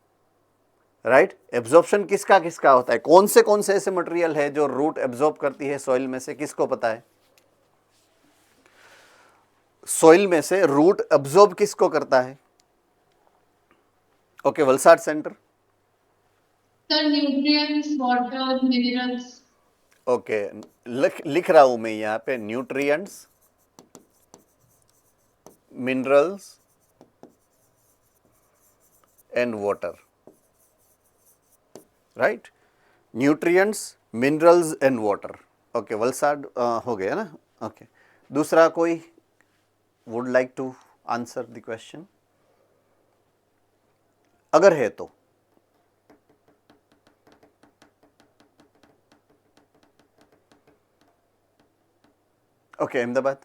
राइट। एब्जॉर्प्शन किसका किसका होता है? कौन से ऐसे मटेरियल है जो रूट एब्जॉर्ब करती है सॉइल में से? किसको पता है? सॉइल में से रूट एब्जॉर्ब किसको करता है? Okay, Valsad centre. Sir, nutrients, water, minerals. Okay, लिख रहा हूं मैं यहाँ पे, nutrients, minerals and water, right. Nutrients, minerals and water. Okay, Valsad हो गया ना। ओके, दूसरा कोई would like to answer the question? अगर है तो। Okay, Ahmedabad.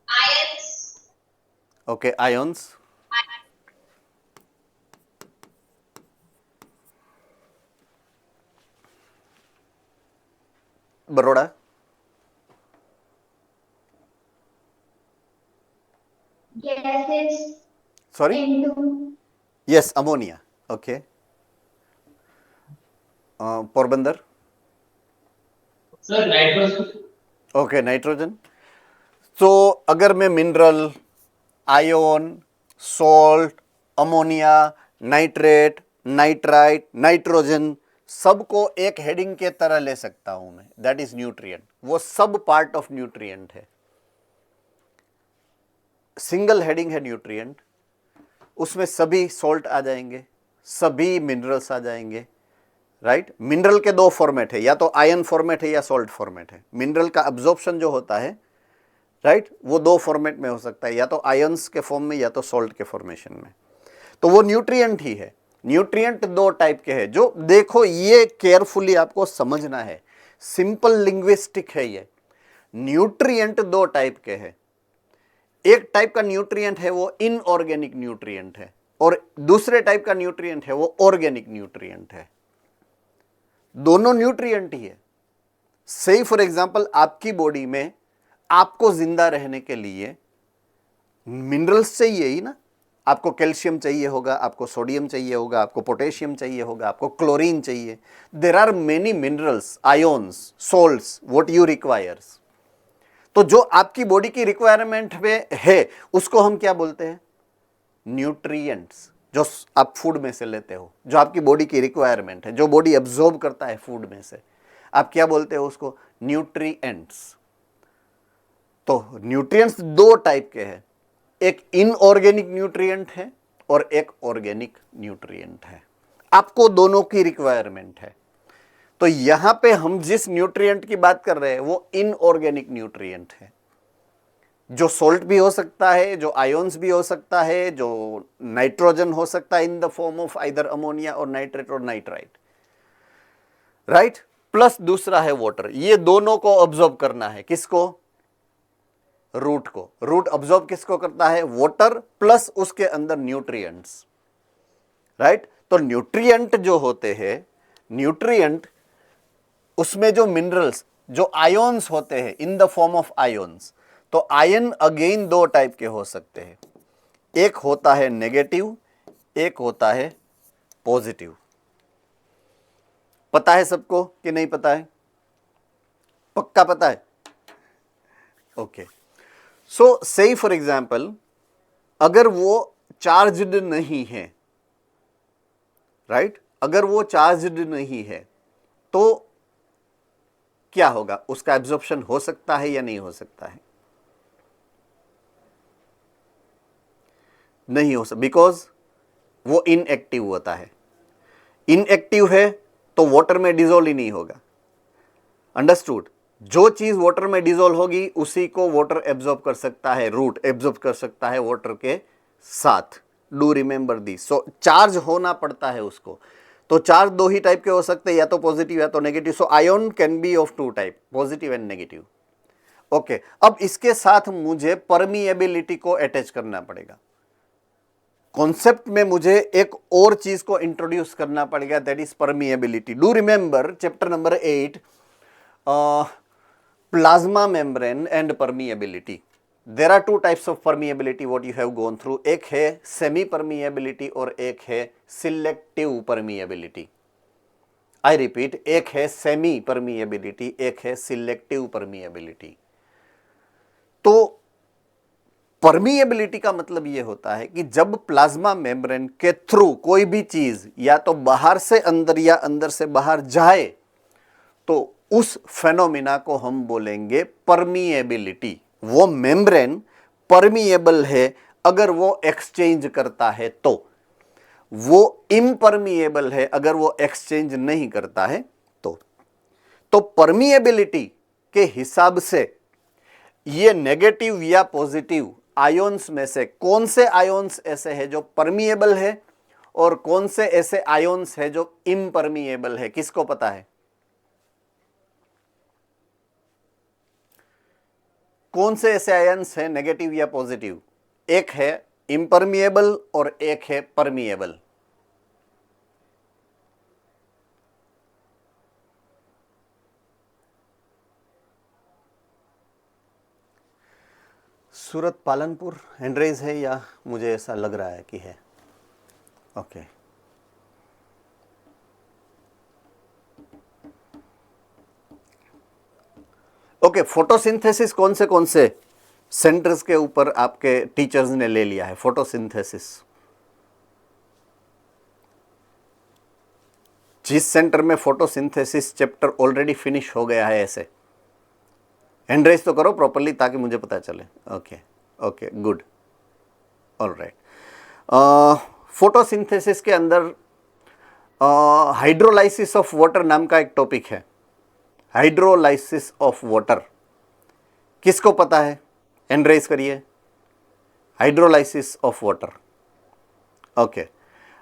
Ions, okay, ions. Baroda? Gases Sorry? into Yes, ammonia. Okay. Porbandar? Sir nitrogen. Okay, nitrogen. तो अगर मैं mineral, ion, salt, ammonia, nitrate, nitrite, nitrogen सबको एक हेडिंग के तरह ले सकता हूं मैं, दैट इज न्यूट्रिएंट। वो सब पार्ट ऑफ न्यूट्रिएंट है, सिंगल हेडिंग है न्यूट्रिएंट, उसमें सभी सॉल्ट आ जाएंगे, सभी मिनरल्स आ जाएंगे, राइट। मिनरल के दो फॉर्मेट है, या तो आयन फॉर्मेट है या सॉल्ट फॉर्मेट है। मिनरल का अब्जॉर्प्शन जो होता है, राइट, वो दो फॉर्मेट में हो सकता है, या तो आयंस के फॉर्म में या तो सॉल्ट के फॉर्मेशन में। तो वो न्यूट्रिएंट ही है। न्यूट्रिएंट दो टाइप के हैं, जो देखो ये केयरफुली आपको समझना है, सिंपल लिंग्विस्टिक है ये। न्यूट्रिएंट दो टाइप के हैं। एक टाइप का न्यूट्रिएंट है वो इनऑर्गेनिक न्यूट्रिएंट है, और दूसरे टाइप का न्यूट्रिएंट है वो ऑर्गेनिक न्यूट्रिएंट है। दोनों न्यूट्रिएंट ही है। से फॉर एग्जांपल आपकी बॉडी में आपको जिंदा रहने के लिए मिनरल्स चाहिए ही ना। आपको कैल्शियम चाहिए होगा, आपको सोडियम चाहिए होगा, आपको पोटेशियम चाहिए होगा, आपको क्लोरीन चाहिए। There are many minerals, ions, salts what you requires. तो जो आपकी बॉडी की रिक्वायरमेंट में है उसको हम क्या बोलते हैं? न्यूट्रिएंट्स। जो आप फूड में से लेते हो, जो आपकी बॉडी की रिक्वायरमेंट है, जो बॉडी एब्जॉर्ब करता है फूड में से, आप क्या बोलते हो उसको? न्यूट्रिएंट्स। तो न्यूट्रिएंट्स दो टाइप के हैं, एक इनऑर्गेनिक न्यूट्रिएंट है और एक ऑर्गेनिक न्यूट्रिएंट है। आपको दोनों की रिक्वायरमेंट है। तो यहां पे हम जिस न्यूट्रिएंट की बात कर रहे हैं वो इनऑर्गेनिक न्यूट्रिएंट है, जो सॉल्ट भी हो सकता है, जो आयोन्स भी हो सकता है, जो नाइट्रोजन हो सकता है in the form of either ammonia और नाइट्रेट और नाइट्राइट, राइट। प्लस दूसरा है वाटर। ये दोनों को ऑब्जॉर्ब करना है। किसको? रूट को। रूट ऑब्जॉर्ब किसको करता है? वाटर प्लस उसके अंदर न्यूट्रिएंट्स, राइट। तो न्यूट्रिएंट जो होते हैं, न्यूट्रिएंट उसमें जो मिनरल्स, जो आयोन्स होते हैं in the form of ions, तो आयन अगेन दो टाइप के हो सकते हैं। एक होता है नेगेटिव, एक होता है पॉजिटिव। पता है सबको कि नहीं पता है? पक्का पता है? ओके। सो से फॉर एग्जाम्पल अगर वो चार्ज्ड नहीं है, राइट, अगर वो चार्ज्ड नहीं है तो क्या होगा? उसका एब्जॉर्प्शन हो सकता है या नहीं हो सकता है? नहीं हो सकता, बिकॉज वो इनएक्टिव होता है। इनएक्टिव है तो वाटर में डिजोल्व ही नहीं होगा। अंडरस्टूड? जो चीज वाटर में डिजोल्व होगी उसी को वाटर एब्जॉर्ब कर सकता है, रूट एब्जॉर्ब कर सकता है वाटर के साथ। Do remember this. So charge होना पड़ता है उसको। तो चार्ज दो ही टाइप के हो सकते हैं, या तो पॉजिटिव या तो negative. So ion can be of two type, positive and negative. Okay, अब इसके साथ मुझे परमिएबिलिटी को अटैच करना पड़ेगा। कॉन्सेप्ट में मुझे एक और चीज को इंट्रोड्यूस करना पड़ेगा, that is permeability. Do remember chapter number 8, plasma membrane and permeability. There are two types of permeability what you have gone through. एक है सेमी परमिएबिलिटी और एक है सिलेक्टिव परमिएबिलिटी। आई रिपीट, एक है सेमी परमिएबिलिटी, एक है सिलेक्टिव परमिएबिलिटी। तो परमिएबिलिटी का मतलब यह होता है कि जब प्लाज्मा मेम्ब्रेन के थ्रू कोई भी चीज या तो बाहर से अंदर या अंदर से बाहर जाए तो उस फेनोमिना को हम बोलेंगे परमिएबिलिटी। वो मेम्ब्रेन परमिएबल है अगर वो एक्सचेंज करता है तो, वो इम्परमिएबल है अगर वो एक्सचेंज नहीं करता है तो परमिएबिलिटी के हिसाब से ये नेगेटिव या पॉजिटिव आयोन्स में से कौन से आयोन्स ऐसे हैं जो परमिएबल है और कौन से ऐसे आयोन्स हैं जो इम्परमिएबल है? किसको पता है? कौन से ऐसे आयन्स हैं नेगेटिव या पॉजिटिव? एक है इम्परमिएबल और एक है परमिएबल। सूरत पालनपुर हैंडरेज है या मुझे ऐसा लग रहा है कि है? ओके ओके फोटोसिंथेसिस कौन से सेंटर्स के ऊपर आपके टीचर्स ने ले लिया है? फोटोसिंथेसिस जिस सेंटर में फोटोसिंथेसिस चैप्टर ऑलरेडी फिनिश हो गया है, ऐसे हैंड रेज तो करो प्रॉपरली ताकि मुझे पता चले। Okay okay good alright. Photosynthesis के अंदर हाइड्रोलाइसिस ऑफ वाटर नाम का एक टॉपिक है। हाइड्रोलाइसिस ऑफ वाटर किसको पता है? हैंड रेज करिए। Hydrolysis of water. Okay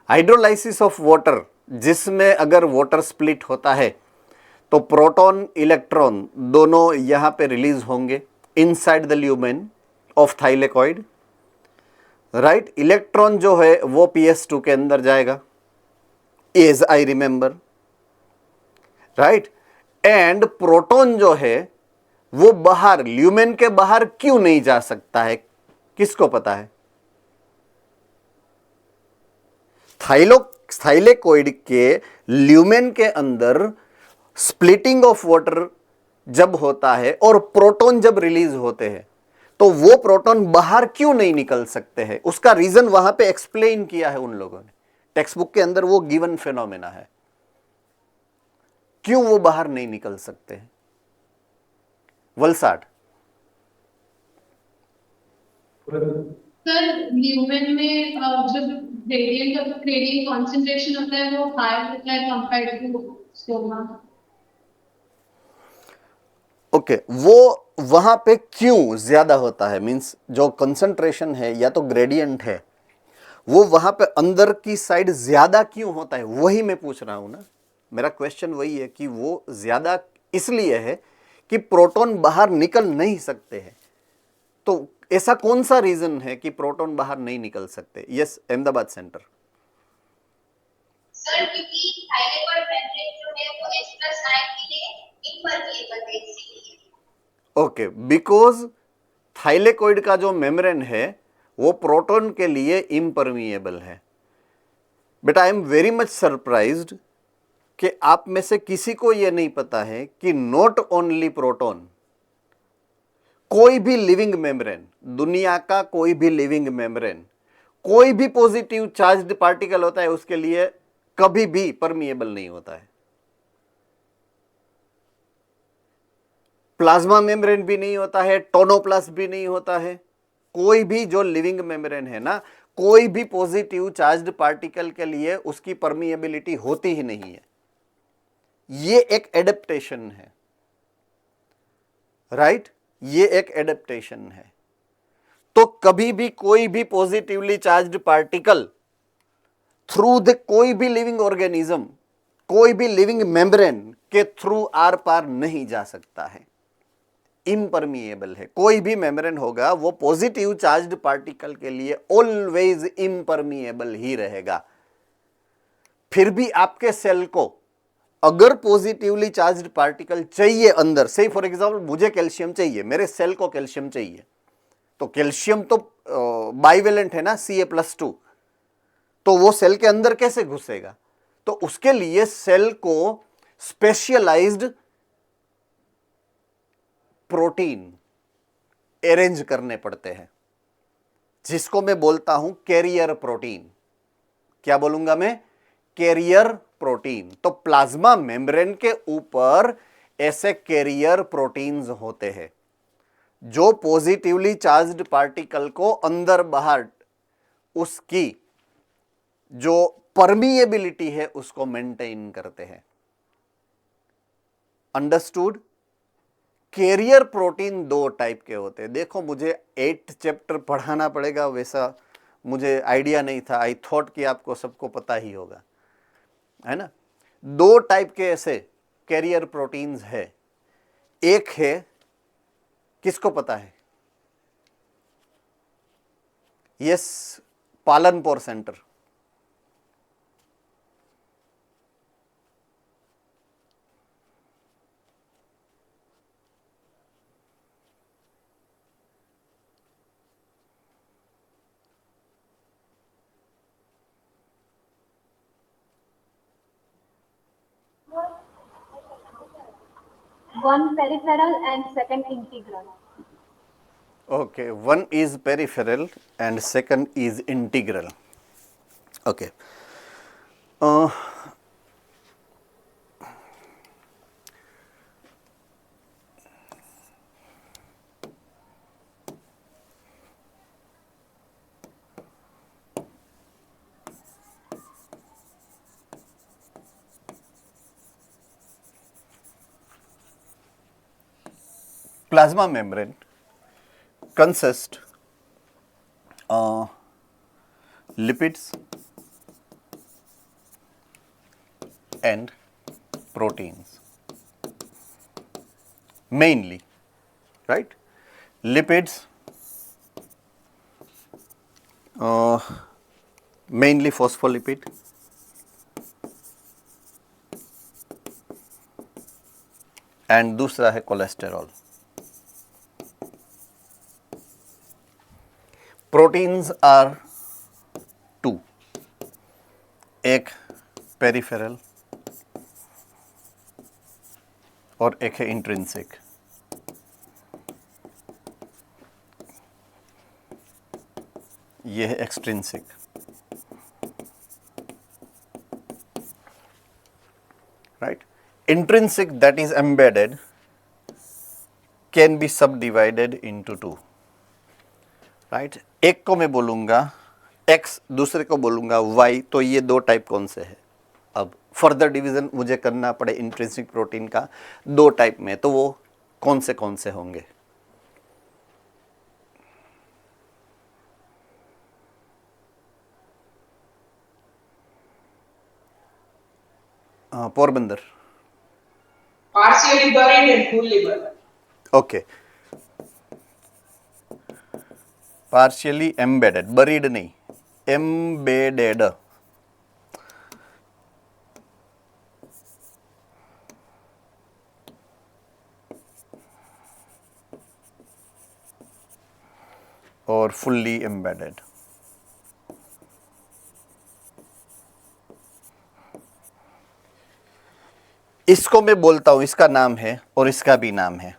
hydrolysis of water जिसमें अगर वाटर स्प्लिट होता है तो प्रोटॉन इलेक्ट्रॉन दोनों यहां पे रिलीज होंगे inside the lumen of thylakoid, right. Electron जो है वो PS2 के अंदर जाएगा, as I remember, right. And proton जो है वो बाहर ल्यूमेन के बाहर क्यों नहीं जा सकता है? किसको पता है? थाइलेकॉइड के ल्यूमेन के अंदर स्प्लिटिंग ऑफ वाटर जब होता है और प्रोटॉन जब रिलीज होते हैं तो वो प्रोटॉन बाहर क्यों नहीं निकल सकते हैं? उसका रीजन वहां पे एक्सप्लेन किया है उन लोगों ने, टेक्स्ट बुक के अंदर वो गिवन फिनोमेना है, क्यों वो बाहर नहीं निकल सकते हैं। वलसाड सर ल्यूमेन में जब ग्रेडियंट कॉन्सेंट्रेशन होता है वो हाई होता है कंपेयर टू स्टोमा। ओके वो वहां पे क्यों ज्यादा होता है? मींस जो कंसंट्रेशन है या तो ग्रेडियंट है वो वहां पे अंदर की साइड ज्यादा क्यों होता है, वही मैं पूछ रहा हूं ना। मेरा क्वेश्चन वही है कि वो ज्यादा इसलिए है कि प्रोटॉन बाहर निकल नहीं सकते हैं। तो ऐसा कौन सा रीजन है कि प्रोटॉन बाहर नहीं निकल सकते? Yes Ahmedabad centre. सर क्योंकि थायराइड मेम्ब्रेन जो है वो H+ आयन के लिए इम्परमिएबल है, इसीलिए। ओके बिकॉज थाइलेकॉइड का जो मेम्ब्रेन है वो प्रोटॉन के लिए इम्परमिएबल है। But I am very much surprised कि आप में से किसी को यह नहीं पता है कि नॉट ओनली प्रोटॉन, कोई भी लिविंग मेम्ब्रेन, दुनिया का कोई भी लिविंग मेम्ब्रेन, कोई भी पॉजिटिव चार्ज्ड पार्टिकल होता है उसके लिए कभी भी परमिएबल नहीं होता है। प्लाज्मा मेम्ब्रेन भी नहीं होता है, टोनोप्लास्ट भी नहीं होता है, कोई भी जो लिविंग मेम्ब्रेन है ना, कोई भी पॉजिटिव चार्ज्ड पार्टिकल के लिए उसकी परमिएबिलिटी होती ही नहीं है। ये एक एडेप्टेशन है, राइट ये एक एडेप्टेशन है। तो कभी भी कोई भी positively charged particle through the कोई भी लिविंग ऑर्गेनिज्म, कोई भी लिविंग मेम्ब्रेन के थ्रू आर पार नहीं जा सकता है, इम्परमिएबल है। कोई भी मेम्ब्रेन होगा वो पॉजिटिव चार्ज्ड पार्टिकल के लिए ऑलवेज इम्परमिएबल ही रहेगा। फिर भी आपके सेल को अगर पॉजिटिवली चार्ज्ड पार्टिकल चाहिए अंदर, से फॉर एग्जांपल मुझे कैल्शियम चाहिए, मेरे सेल को कैल्शियम चाहिए, तो कैल्शियम तो बाइवेलेंट है ना, Ca+2, तो वो सेल के अंदर कैसे घुसेगा? तो उसके लिए सेल को स्पेशलाइज्ड प्रोटीन अरेंज करने पड़ते हैं, जिसको मैं बोलता हूं कैरियर प्रोटीन। क्या बोलूंगा मैं? Carrier protein. तो प्लाज्मा मेम्ब्रेन के ऊपर ऐसे कैरियर प्रोटीन्स होते हैं जो पॉजिटिवली चार्ज्ड पार्टिकल को अंदर बाहर उसकी जो परमिएबिलिटी है उसको मेंटेन करते हैं। अंडरस्टूड? कैरियर प्रोटीन दो टाइप के होते हैं। देखो मुझे 8 चैप्टर पढ़ाना पड़ेगा वैसा मुझे आइडिया नहीं था। आई थॉट कि आपको सबको पता ही होगा, है ना। 2 टाइप के ऐसे कैरियर प्रोटीन्स है। एक है, किसको पता है? Yes Palanpur centre. one peripheral and second integral. Okay, one is peripheral and second is integral. Okay. Plasma membrane consists lipids and proteins mainly, right? Lipids mainly phospholipid, and दूसरा है कोलेस्टेरॉल. प्रोटीन्स आर टू, एक पेरिफेरल और एक है इंट्रिंसिक. ये है extrinsic. Right. Intrinsic, that is embedded, can be subdivided into two. Right? एक को मैं बोलूँगा X, दूसरे को बोलूँगा Y, तो ये दो टाइप कौन से हैं? अब फर्दर डिवीजन मुझे करना पड़े इंट्रिंसिक प्रोटीन का दो टाइप में, तो वो कौन से होंगे? Porbandar. Partially buried and fully buried. Okay. Partially embedded, buried नहीं, एम्बेडेड. और फुल्ली एम्बेडेड. इसको मैं बोलता हूं, इसका नाम है और इसका भी नाम है.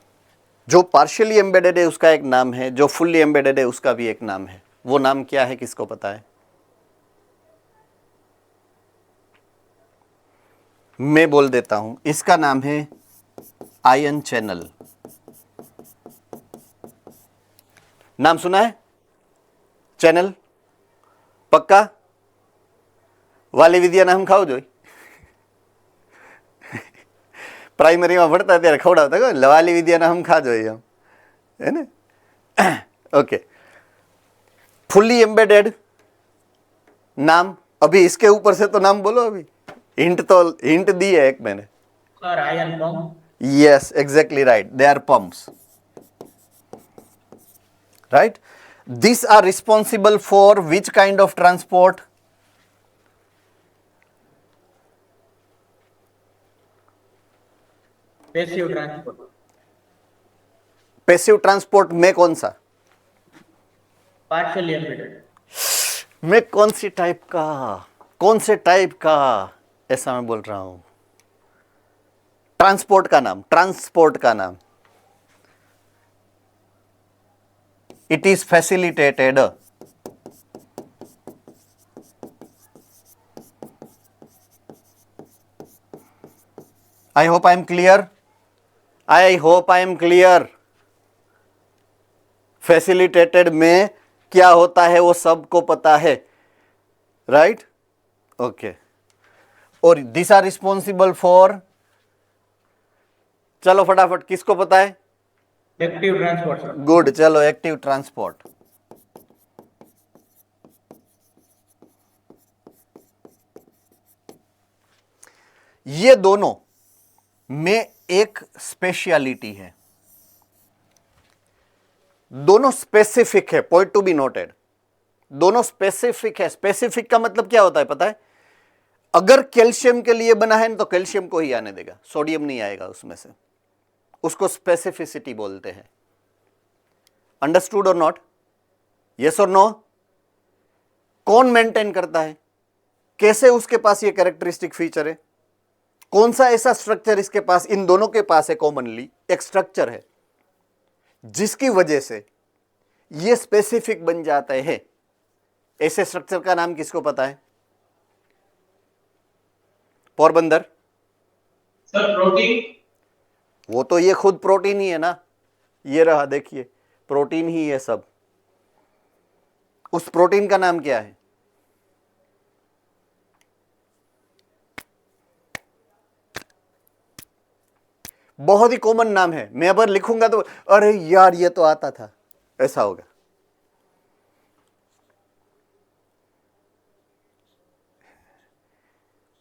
जो पार्शियली एम्बेडेड है उसका एक नाम है, जो फुल्ली एम्बेडेड है उसका भी एक नाम है. वो नाम क्या है, किसको पता है? मैं बोल देता हूं, इसका नाम है आयन चैनल. नाम सुना है? चैनल पक्का? वाली विद्या नाम खाओ जोई. प्राइमरीમાં ભણતા ત્યારે ખવડાવતા કે લવાલી વિદ્યાના હમ ખા જોઈએ એમ, હે ને? ओके. फुल्ली एम्बेडेड नाम, अभी इसके ऊपर से तो नाम बोलो. अभी हिंट दी है एक मैंने. Sir, iron pump. Yes, exactly right. They are pumps, right. This are responsible for which kind of transport? Passive transport. Passive transport में कौन सा? Partially embedded. में कौन सी टाइप का, कौन से टाइप का, ऐसा मैं बोल रहा हूं. ट्रांसपोर्ट का नाम, ट्रांसपोर्ट का नाम. It is facilitated. I hope I M clear. I hope I M clear. Facilitated में क्या होता है वो सबको पता है, राइट? ओके. और दिस आर रिस्पॉन्सिबल फॉर, चलो फटाफट, किसको पता है? Active transport, sir. गुड, चलो एक्टिव ट्रांसपोर्ट. ये दोनों में एक स्पेशलिटी है, दोनों स्पेसिफिक है. पॉइंट टू बी नोटेड, दोनों स्पेसिफिक है. स्पेसिफिक का मतलब क्या होता है पता है? अगर कैल्शियम के लिए बना है तो कैल्शियम को ही आने देगा, सोडियम नहीं आएगा उसमें से. उसको स्पेसिफिसिटी बोलते हैं. अंडरस्टूड और नॉट? यस और नो? कौन मेंटेन करता है? कैसे उसके पास ये कैरेक्टरिस्टिक फीचर है? कौन सा ऐसा स्ट्रक्चर इसके पास, इन दोनों के पास है कॉमनली एक स्ट्रक्चर है जिसकी वजह से ये स्पेसिफिक बन जाते हैं? ऐसे स्ट्रक्चर का नाम किसको पता है? पोरबंदर? Sir protein. वो तो ये खुद प्रोटीन ही है ना, ये रहा देखिए, प्रोटीन ही है सब। उस प्रोटीन का नाम क्या है? बहुत ही कॉमन नाम है, मैं अगर लिखूंगा तो अरे यार ये तो आता था, ऐसा होगा।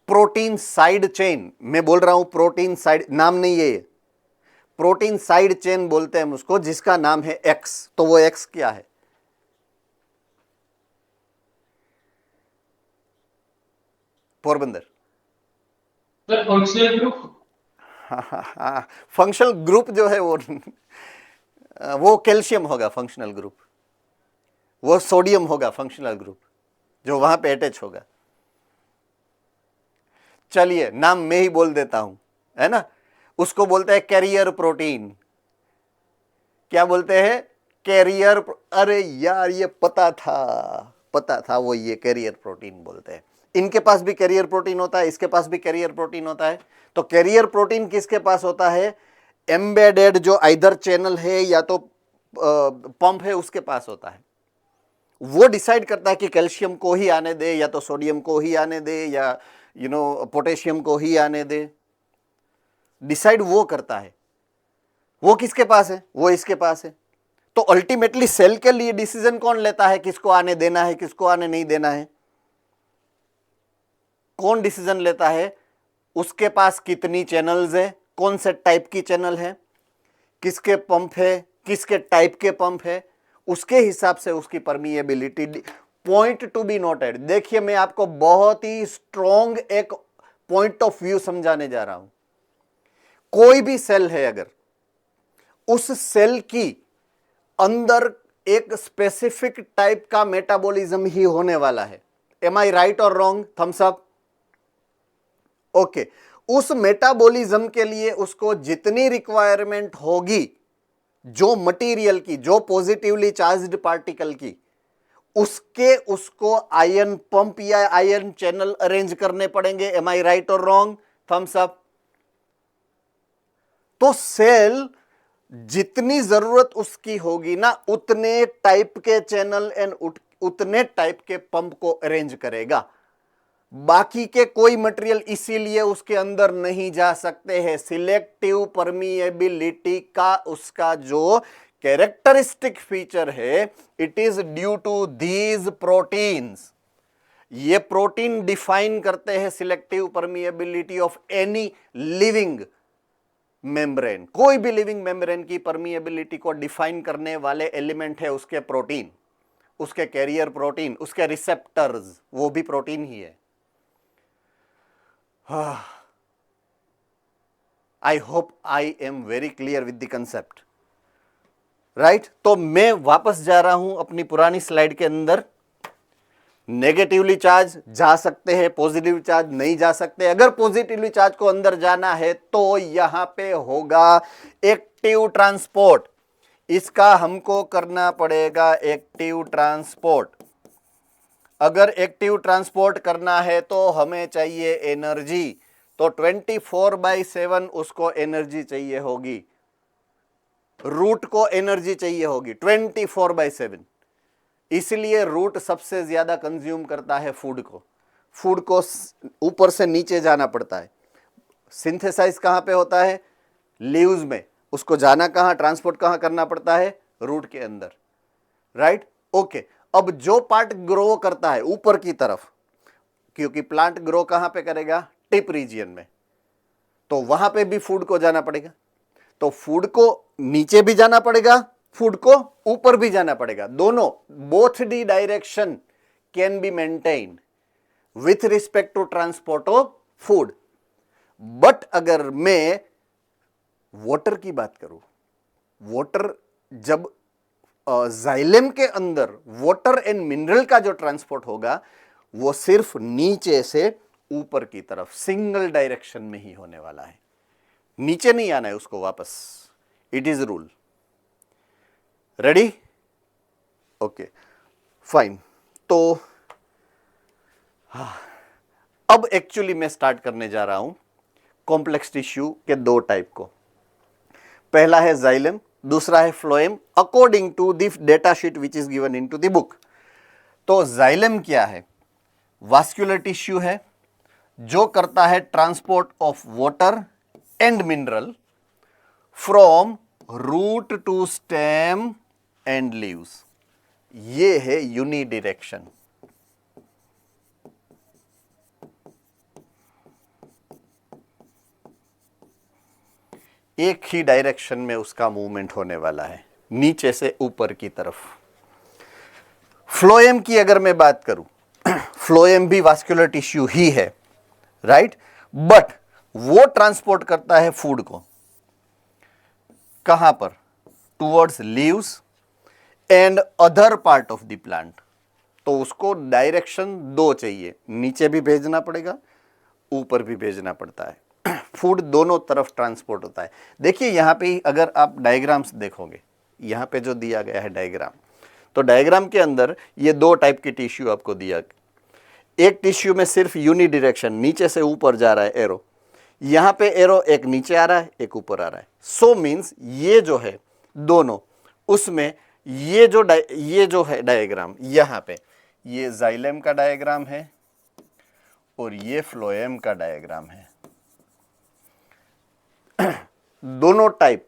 प्रोटीन साइड चेन, मैं बोल रहा हूं प्रोटीन साइड, नाम नहीं है ये, प्रोटीन साइड चेन बोलते हैं उसको, जिसका नाम है एक्स। तो वो एक्स क्या है? पोरबंदर? Sir functional group. हाँ, फंक्शनल ग्रुप जो है वो कैल्शियम होगा फंक्शनल ग्रुप, वो सोडियम होगा फंक्शनल ग्रुप जो वहां पे अटैच होगा। चलिए नाम मैं ही बोल देता हूं, है ना, उसको बोलते हैं कैरियर प्रोटीन। क्या बोलते हैं? कैरियर। अरे यार ये पता था, वो ये कैरियर प्रोटीन बोलते हैं। इनके पास भी कैरियर प्रोटीन होता है, इसके पास भी कैरियर प्रोटीन होता है। तो कैरियर प्रोटीन किसके पास होता है? एम्बेडेड जो आइदर चैनल है या तो पंप है उसके पास होता है। वो डिसाइड करता है कि कैल्शियम को ही आने दे या तो सोडियम को ही आने दे या पोटेशियम को ही आने दे। डिसाइड वो करता है। वो किसके पास है? वो इसके पास है। तो अल्टीमेटली सेल के लिए डिसीजन कौन लेता है, किसको आने देना है, किसको आने नहीं देना है? कौन डिसीजन लेता है? उसके पास कितनी चैनल्स है, कौन से टाइप की चैनल है, किसके पंप है, किसके टाइप के पंप है, उसके हिसाब से उसकी permeability. Point to be noted. देखिए मैं आपको बहुत ही स्ट्रॉन्ग एक पॉइंट ऑफ व्यू समझाने जा रहा हूं। कोई भी सेल है, अगर उस सेल की अंदर एक स्पेसिफिक टाइप का मेटाबॉलिज्म ही होने वाला है। एम आई राइट और रॉन्ग? Thumbs up. ओके, उस मेटाबॉलिज्म के लिए उसको जितनी रिक्वायरमेंट होगी जो मटेरियल की, जो पॉजिटिवली चार्ज्ड पार्टिकल की, उसको आयन पंप या आयन चैनल अरेंज करने पड़ेंगे। एम आई राइट और रॉन्ग? Thumbs up. तो सेल जितनी जरूरत उसकी होगी ना, उतने टाइप के चैनल एंड उतने टाइप के पंप को अरेंज करेगा। बाकी के कोई मटेरियल इसीलिए उसके अंदर नहीं जा सकते हैं। सिलेक्टिव परमिएबिलिटी का उसका जो कैरेक्टरिस्टिक फीचर है, it is due to these proteins. ये प्रोटीन डिफाइन करते हैं selective permeability of any living membrane. कोई भी लिविंग मेम्ब्रेन की परमिएबिलिटी को डिफाइन करने वाले एलिमेंट है उसके प्रोटीन, उसके कैरियर प्रोटीन, उसके रिसेप्टर्स, वो भी प्रोटीन ही है। आई hope I am very clear with the concept, right? तो मैं वापस जा रहा हूं अपनी पुरानी स्लाइड के अंदर। नेगेटिवली चार्ज जा सकते हैं, पॉजिटिव चार्ज नहीं जा सकते। अगर पॉजिटिवली चार्ज को अंदर जाना है तो यहां पे होगा एक्टिव ट्रांसपोर्ट। इसका हमको करना पड़ेगा एक्टिव ट्रांसपोर्ट। अगर एक्टिव ट्रांसपोर्ट करना है तो हमें चाहिए एनर्जी। तो 24/7 उसको एनर्जी चाहिए होगी, रूट को एनर्जी चाहिए होगी 24/7। इसलिए रूट सबसे ज्यादा कंज्यूम करता है फूड को ऊपर से नीचे जाना पड़ता है। सिंथेसाइज कहां पे होता है? लीव्स में। उसको जाना कहां, ट्रांसपोर्ट कहां करना पड़ता है? रूट के अंदर, राइट? ओके, अब जो पार्ट ग्रो करता है ऊपर की तरफ, क्योंकि प्लांट ग्रो कहां पे करेगा? टिप रीजियन में, तो वहां पे भी फूड को जाना पड़ेगा। तो फूड को नीचे भी जाना पड़ेगा, फूड को ऊपर भी जाना पड़ेगा। दोनों, both the direction can be maintain with respect to transport of food. But अगर मैं वाटर की बात करूं, वाटर जब जाइलम के अंदर वाटर एंड मिनरल का जो ट्रांसपोर्ट होगा वो सिर्फ नीचे से ऊपर की तरफ सिंगल डायरेक्शन में ही होने वाला है, नीचे नहीं आना है उसको वापस। It is rule. Ready? Okay fine. तो अब एक्चुअली मैं स्टार्ट करने जा रहा हूं कॉम्प्लेक्स टिश्यू के दो टाइप को। पहला है जाइलम, दूसरा है phloem, according to the data sheet which is given in to the book. तो जाइलम क्या है? वास्कुलर टिश्यू है जो करता है transport of water and mineral from root to stem and leaves. ये है यूनिडायरेक्शन। एक ही डायरेक्शन में उसका मूवमेंट होने वाला है, नीचे से ऊपर की तरफ। फ्लोएम की अगर मैं बात करूं, फ्लोएम भी वास्कुलर टिश्यू ही है, राइट? बट वो ट्रांसपोर्ट करता है फूड को कहां पर? Towards leaves and other part of the plant. तो उसको डायरेक्शन दो चाहिए, नीचे भी भेजना पड़ेगा, ऊपर भी भेजना पड़ता है। फूड दोनों तरफ ट्रांसपोर्ट होता है। देखिए यहां पे अगर आप डायग्राम्स देखोगे, यहां पे जो दिया गया है डायग्राम, तो डायग्राम के अंदर ये दो टाइप की टिश्यू आपको दिया। एक टिश्यू में सिर्फ यूनि डायरेक्शन, नीचे से ऊपर जा रहा है एरो, यहां पे एरो एक नीचे आ रहा है एक ऊपर आ रहा है। सो मीन्स ये जो है दोनों, उसमें ये जो है डायग्राम, यहां पे ये जाइलम का डायग्राम है और ये फ्लोएम का डायग्राम है। दोनों टाइप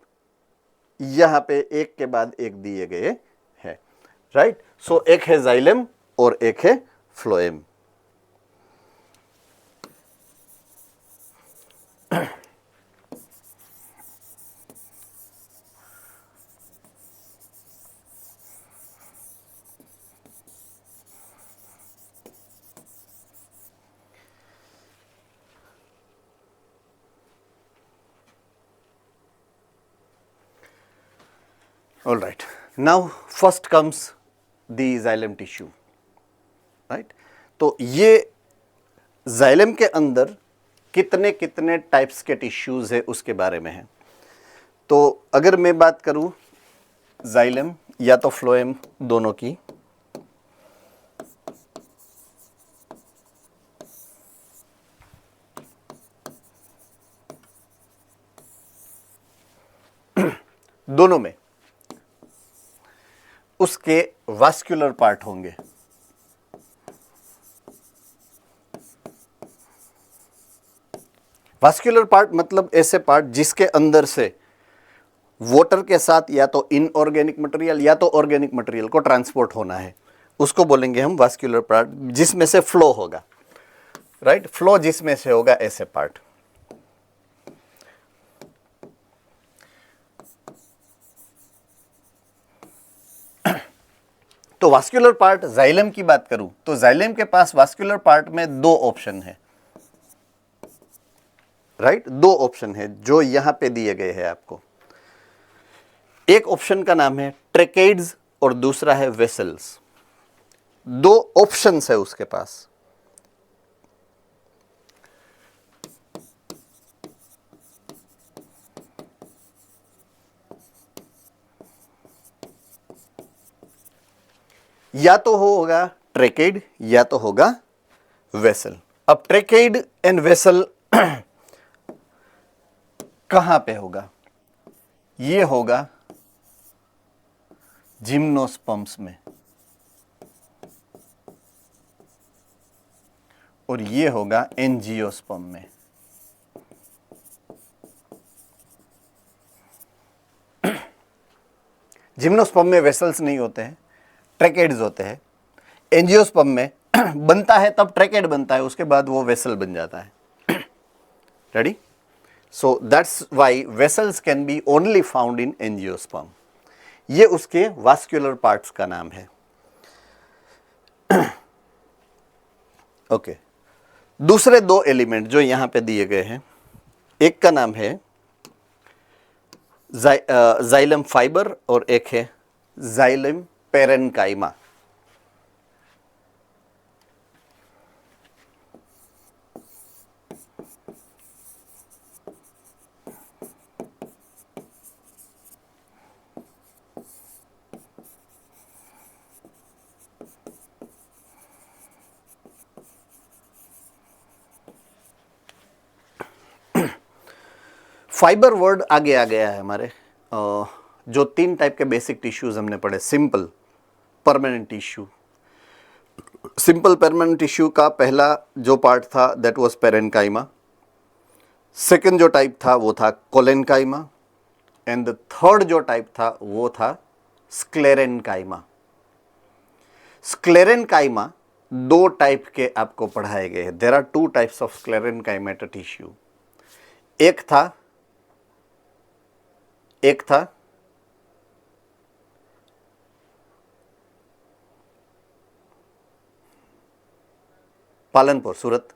यहां पे एक के बाद एक दिए गए हैं, राइट? सो एक है जाइलम और एक है phloem. All right. Now first comes the xylem tissue, right? तो ये जाइलम के अंदर कितने कितने टाइप्स के टिश्यूज है उसके बारे में है। तो अगर मैं बात करूं जाइलम या तो फ्लोएम दोनों की, दोनों में उसके वास्कुलर पार्ट होंगे। वास्कुलर पार्ट मतलब ऐसे पार्ट जिसके अंदर से वाटर के साथ या तो इनऑर्गेनिक मटेरियल या तो ऑर्गेनिक मटेरियल को ट्रांसपोर्ट होना है, उसको बोलेंगे हम वास्कुलर पार्ट, जिसमें से फ्लो होगा, राइट? फ्लो जिसमें से होगा, ऐसे पार्ट। तो वास्कुलर पार्ट जाइलम की बात करूं तो जाइलम के पास वास्कुलर पार्ट में दो ऑप्शन है, राइट? दो ऑप्शन है जो यहां पे दिए गए हैं आपको। एक ऑप्शन का नाम है ट्रेकेड्स और दूसरा है वेसल्स। दो ऑप्शंस है उसके पास। या तो होगा ट्रेकेड या तो होगा वेसल। अब ट्रेकेड एंड वेसल कहां पे होगा? ये होगा जिम्नोस्पर्म्स में और ये होगा एंजियोस्पर्म में। जिम्नोस्पर्म में वेसल्स नहीं होते हैं, ट्रेकेड्स होते हैं। एंजियोस्पर्म में बनता है तब ट्रेकेड बनता है, उसके बाद वो वेसल बन जाता है। Ready? So that's why vessels can be only found in angiosperm. ये उसके वास्कुलर पार्ट्स का नाम है। ओके, दूसरे दो एलिमेंट जो यहां पे दिए गए हैं, एक का नाम है जाइलम फाइबर और एक है जाइलम पेरेन्काइमा। फाइबर वर्ड आगे आ गया है हमारे। जो 3 टाइप के बेसिक टिश्यूज हमने पढ़े, simple, permanent tissue. Simple permanent tissue का पहला जो पार्ट था दैट वाज पेरेन्काइमा। सेकंड जो टाइप था वो था कोलेनकाइमा, एंड द थर्ड जो टाइप था वो था स्क्लेरेनकाइमा। स्क्लेरेनकाइमा 2 टाइप के आपको पढ़ाए गए हैं। There are 2 types of sclerenchymata tissue. एक था Palanpur, Surat.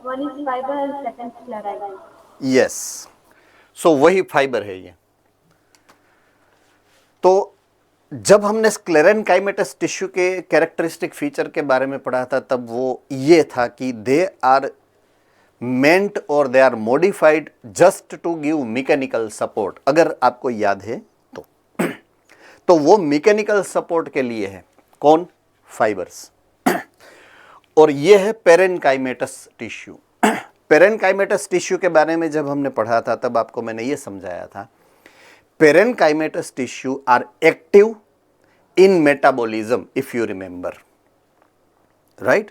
One is fiber and second sclerite. Yes, so वही फाइबर है ये। तो जब हमने स्क्लेरेनकाइमेटस टिश्यू के कैरेक्टरिस्टिक फीचर के बारे में पढ़ा था तब वो ये था कि दे आर मेंट और they are modified just to give mechanical support. अगर आपको याद है तो वो मैकेनिकल सपोर्ट के लिए है। कौन? फाइबर्स। और ये है पेरेन्काइमेटस टिश्यू। पेरेन्काइमेटस टिश्यू के बारे में जब हमने पढ़ा था तब आपको मैंने ये समझाया था, parenchymatous tissue are active in metabolism, if you remember, right?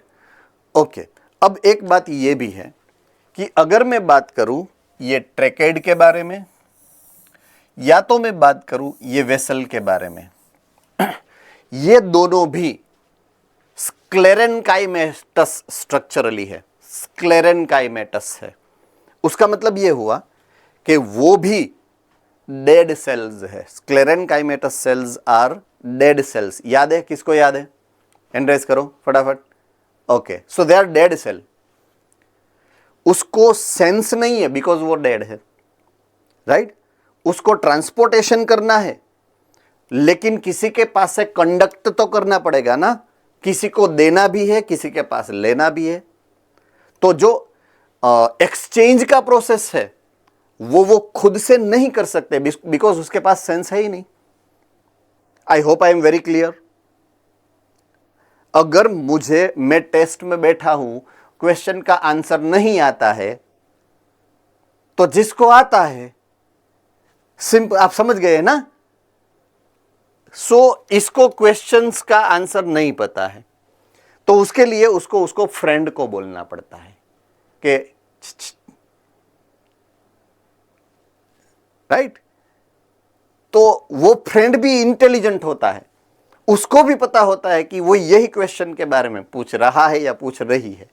Okay, अब एक बात ये भी है कि अगर मैं बात करूं ये ट्रेकेड के बारे में या तो मैं बात करूं ये वेसल के बारे में, ये दोनों भी स्क्लेरेनकाइमेटस स्ट्रक्चरली है, स्क्लेरेनकाइमेटस है। उसका मतलब ये हुआ कि वो भी डेड सेल्स है। Sclerenchymatous cells are dead cells. याद है? किसको याद है? हैंड रेज करो फटाफट। Okay, so they are dead cell. उसको सेंस नहीं है बिकॉज वो डेड है, राइट? उसको ट्रांसपोर्टेशन करना है, लेकिन किसी के पास से कंडक्ट तो करना पड़ेगा ना, किसी को देना भी है, किसी के पास लेना भी है। तो जो एक्सचेंज का प्रोसेस है वो खुद से नहीं कर सकते बिकॉज उसके पास सेंस है ही नहीं। आई hope I am very clear. अगर मैं टेस्ट में बैठा हूं, क्वेश्चन का आंसर नहीं आता है, तो जिसको आता है सिंपल, आप समझ गए ना? सो इसको क्वेश्चंस का आंसर नहीं पता है तो उसके लिए उसको फ्रेंड को बोलना पड़ता है कि राइट? तो वो फ्रेंड भी इंटेलिजेंट होता है, उसको भी पता होता है कि वो यही क्वेश्चन के बारे में पूछ रहा है या पूछ रही है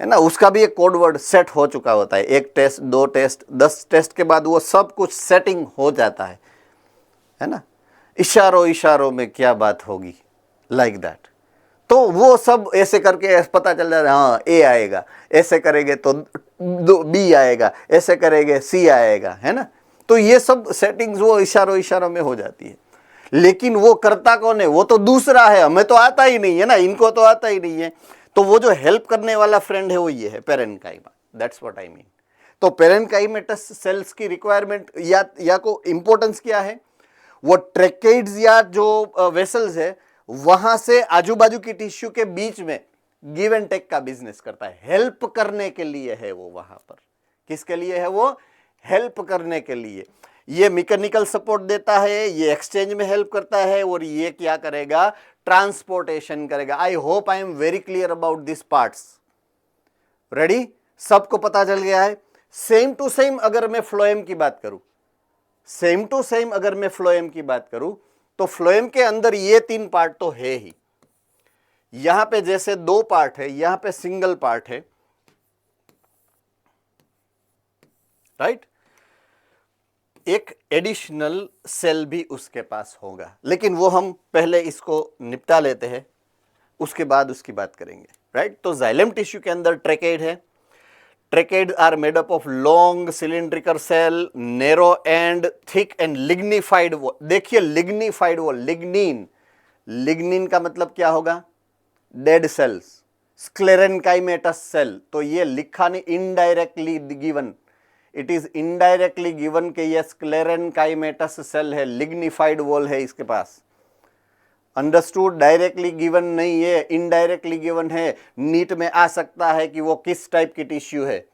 ना? उसका भी एक कोड वर्ड सेट हो चुका होता है। 1 टेस्ट, 2 टेस्ट, 10 टेस्ट के बाद वो सब कुछ सेटिंग हो जाता है ना? इशारों में क्या बात होगी, लाइक दैट। तो वो सब ऐसे करके पता चल जाता है, हाँ ए आएगा, ऐसे करेंगे तो बी आएगा, ऐसे करेंगे सी आएगा, है ना? तो ये सब सेटिंग्स वो इशारों में हो जाती है। लेकिन वो करता कौन है? वो तो दूसरा है, हमें तो आता ही नहीं है ना, इनको तो आता ही नहीं है। तो वो जो हेल्प करने वाला फ्रेंड है वो ये है, parenchyma. That's what I mean. तो पेरेन्काइमेटस सेल्स की रिक्वायरमेंट या को इंपॉर्टेंस क्या है? वो ट्रेकेड्स या जो वेसल्स है वहां से आजू बाजू की टिश्यू के बीच में गिव एंड टेक का बिजनेस करता है, हेल्प करने के लिए है वो वहां पर। किसके लिए है वो? हेल्प करने के लिए। ये मैकेनिकल सपोर्ट देता है, ये एक्सचेंज में हेल्प करता है, और ये क्या करेगा? ट्रांसपोर्टेशन करेगा। आई hope I am very clear about this parts. Ready? सबको पता चल गया है? सेम टू सेम अगर मैं फ्लोएम की बात करूं, तो फ्लोएम के अंदर ये 3 पार्ट तो है ही। यहां पे जैसे 2 पार्ट है, यहां पे सिंगल पार्ट है, राइट? एक एडिशनल सेल भी उसके पास होगा, लेकिन वो हम पहले इसको निपटा लेते हैं, उसके बाद उसकी बात करेंगे, राइट? तो जाइलम टिश्यू के अंदर ट्रेकेड है। Tracheid are made up of long cylindrical cell, narrow and thick and lignified wall. देखिए लिग्निफाइड वॉल, लिग्निन का मतलब क्या होगा? Dead cells. स्क्लेरेनकाइमेटस सेल, तो ये लिखा नहीं, indirectly given, it is indirectly given कि ये स्क्लेरेनकाइमेटस सेल है, लिग्निफाइड वॉल है इसके पास। अंडरस्टूड? डायरेक्टली गिवन नहीं है, इनडायरेक्टली गिवन है। नीट में आ सकता है कि वो किस टाइप की टिश्यू है।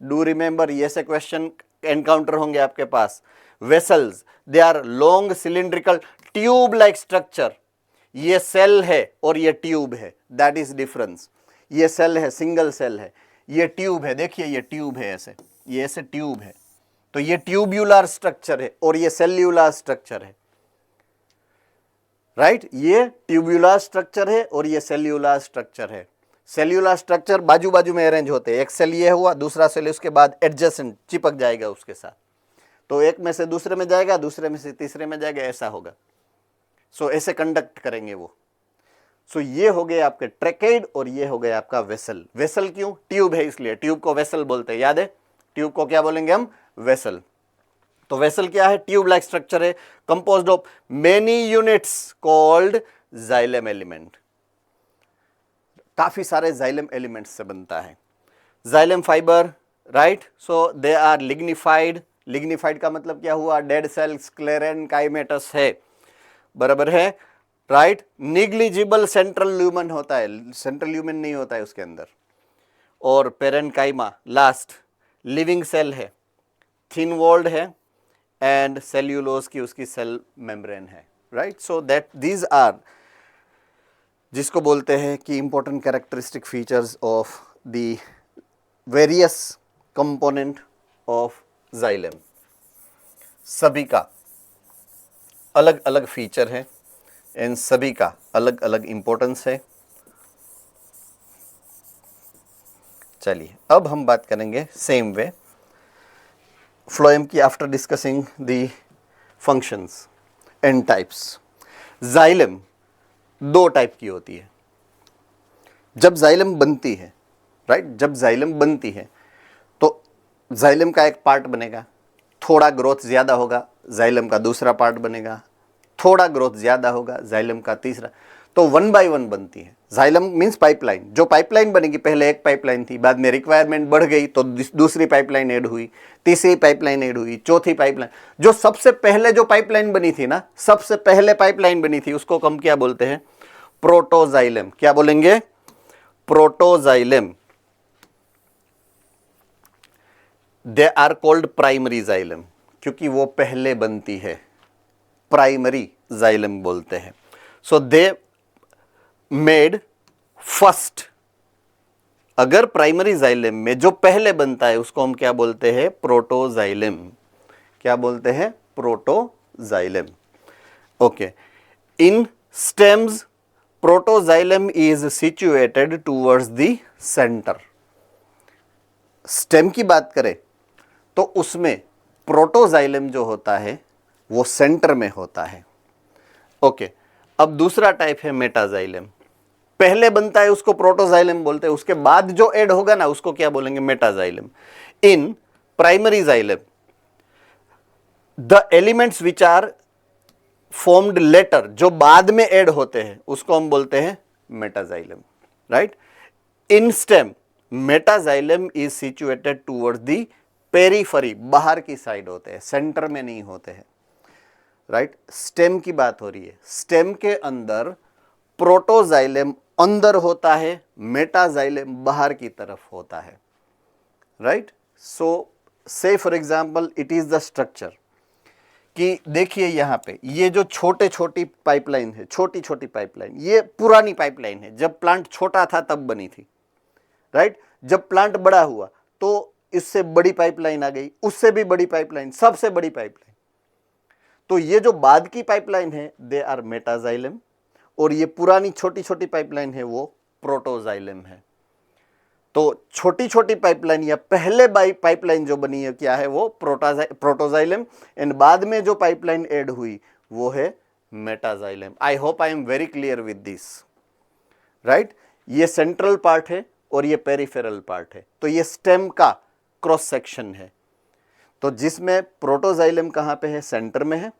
डू रिमेंबर, ये से क्वेश्चन एनकाउंटर होंगे आपके पास। Vessels, they are long cylindrical tube like structure. ये सेल है और ये ट्यूब है, दैट इज डिफरेंस। ये सेल है, सिंगल सेल है, ये ट्यूब है। देखिए ये ट्यूब है, ऐसे ये ऐसे ट्यूब है, तो ये ट्यूब्यूलर स्ट्रक्चर है और ये सेल्यूलर स्ट्रक्चर है, राइट? ये ट्यूब्यूलर स्ट्रक्चर है और ये सेल्यूलर स्ट्रक्चर है। सेल्यूलर स्ट्रक्चर बाजू बाजू में अरेंज होते हैं, एक सेल ये हुआ, दूसरा सेल उसके बाद एडजेसेंट चिपक जाएगा उसके साथ, तो एक में से दूसरे में जाएगा, दूसरे में से तीसरे में जाएगा, ऐसा होगा। सो ऐसे कंडक्ट करेंगे वो। सो ये हो गए आपके ट्रेकेड और ये हो गया आपका वेसल। वेसल क्यों? ट्यूब है इसलिए ट्यूब को वेसल बोलते हैं, याद है? ट्यूब को क्या बोलेंगे हम? वेसल। तो वेसल क्या है? ट्यूब लाइक स्ट्रक्चर है, composed of many units called xylem element. काफी सारे जाइलम एलिमेंट्स से बनता है। Xylem fibre, right? So they are lignified. Lignified का मतलब क्या हुआ? डेड सेल स्क्लेरेनकाइमेटस है, बराबर है, राइट? निग्लिजिबल सेंट्रल ल्यूमन होता है, सेंट्रल ल्यूमन नहीं होता है उसके अंदर। और पेरेनकाइमा लास्ट, लिविंग सेल है, थिन वॉल्ड है एंड सेल्यूलोज की उसकी सेल मेम्ब्रेन है, right? So that these are, जिसको बोलते हैं कि important characteristic features of the various component of xylem. सभी का अलग अलग फीचर है, इन सभी का अलग अलग इंपॉर्टेंस है। चलिए अब हम बात करेंगे सेम वे फ्लोएम की, after discussing the functions and types. Xylem दो टाइप की होती है। जब जाइलम बनती है, राइट, जब जाइलम बनती है तो जाइलम का एक पार्ट बनेगा, थोड़ा ग्रोथ ज़्यादा होगा, जाइलम का दूसरा पार्ट बनेगा, थोड़ा ग्रोथ ज़्यादा होगा, जाइलम का तीसरा, तो 1 बाय 1 बनती है। Xylem means pipeline. जो पाइपलाइन बनेगी, पहले एक पाइपलाइन थी, बाद में रिक्वायरमेंट बढ़ गई तो दूसरी पाइपलाइन ऐड हुई, तीसरी पाइपलाइन ऐड हुई, चौथी पाइपलाइन। जो सबसे पहले जो पाइपलाइन बनी थी ना, सबसे पहले पाइपलाइन बनी थी, उसको हम क्या बोलते हैं? प्रोटोजाइलम। क्या बोलेंगे? Protoxylem. They are called primary xylem, क्योंकि वो पहले बनती है, प्राइमरी जाइलम बोलते हैं। So they made first. अगर प्राइमरी जाइलम में जो पहले बनता है उसको हम क्या बोलते हैं? प्रोटोजाइलम। क्या बोलते हैं? Protoxylem. Okay. In stems protoxylem is situated towards the centre. Stem की बात करें तो उसमें प्रोटोजाइलम जो होता है वो सेंटर में होता है। ओके। अब दूसरा टाइप है मेटाजाइलम। पहले बनता है उसको प्रोटोजाइलम बोलते हैं, उसके बाद जो ऐड होगा ना उसको क्या बोलेंगे? Metaxylem. In primary xylem the elements which are formed later, जो बाद में ऐड होते हैं, उसको हम बोलते हैं metaxylem, right? In stem metaxylem is situated towards the periphery, बाहर की साइड होते हैं, सेंटर में नहीं होते हैं, राइट? स्टेम की बात हो रही है। स्टेम के अंदर प्रोटोजाइलम अंदर होता है, मेटाजाइलम बाहर की तरफ होता है, राइट? सो से for example it is the structure कि देखिए यहां पे ये जो छोटे छोटी पाइपलाइन है, छोटी छोटी पाइपलाइन, ये पुरानी पाइपलाइन है, जब प्लांट छोटा था तब बनी थी, राइट? जब प्लांट बड़ा हुआ तो इससे बड़ी पाइपलाइन आ गई, उससे भी बड़ी पाइपलाइन, सबसे बड़ी पाइपलाइन। तो ये जो बाद की पाइपलाइन है दे आर मेटाजाइलम, और ये पुरानी छोटी छोटी पाइपलाइन है वो प्रोटोजाइलम है। तो छोटी छोटी पाइपलाइन या पहले पाइपलाइन जो बनी है क्या है? वो प्रोटोजाइलम, एंड बाद में जो पाइपलाइन ऐड हुई वो है metaxylem. I hope I am very clear with this, right? ये सेंट्रल पार्ट है और ये पेरिफेरल पार्ट है। तो ये स्टेम का क्रॉस सेक्शन है। तो जिसमें प्रोटोजाइलम कहाँ पे है? सेंटर में है,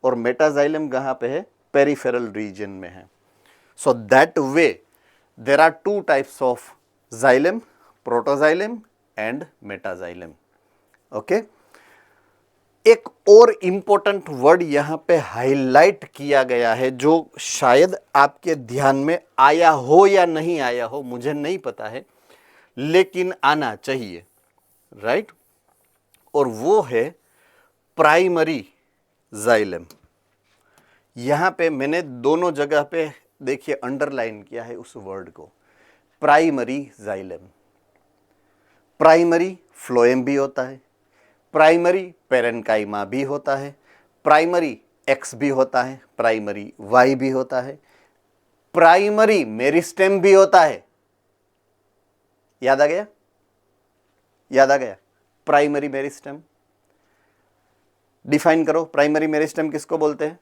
और मेटाजाइलम कहाँ पे है? पेरिफेरल रीजन में है। So that way there are two types of xylem, protoxylem and metaxylem. Okay. एक और इंपॉर्टेंट वर्ड यहां पे हाईलाइट किया गया है जो शायद आपके ध्यान में आया हो या नहीं आया हो, मुझे नहीं पता है, लेकिन आना चाहिए, राइट? और वो है प्राइमरी जाइलम। यहां पे मैंने दोनों जगह पे देखिए अंडरलाइन किया है उस वर्ड को, प्राइमरी जाइलम। प्राइमरी फ्लोएम भी होता है, प्राइमरी पेरेन्काइमा भी होता है, प्राइमरी एक्स भी होता है, प्राइमरी वाई भी होता है, प्राइमरी मेरिस्टेम भी होता है। याद आ गया? याद आ गया? प्राइमरी मेरिस्टेम डिफाइन करो। प्राइमरी मेरिस्टेम किसको बोलते हैं?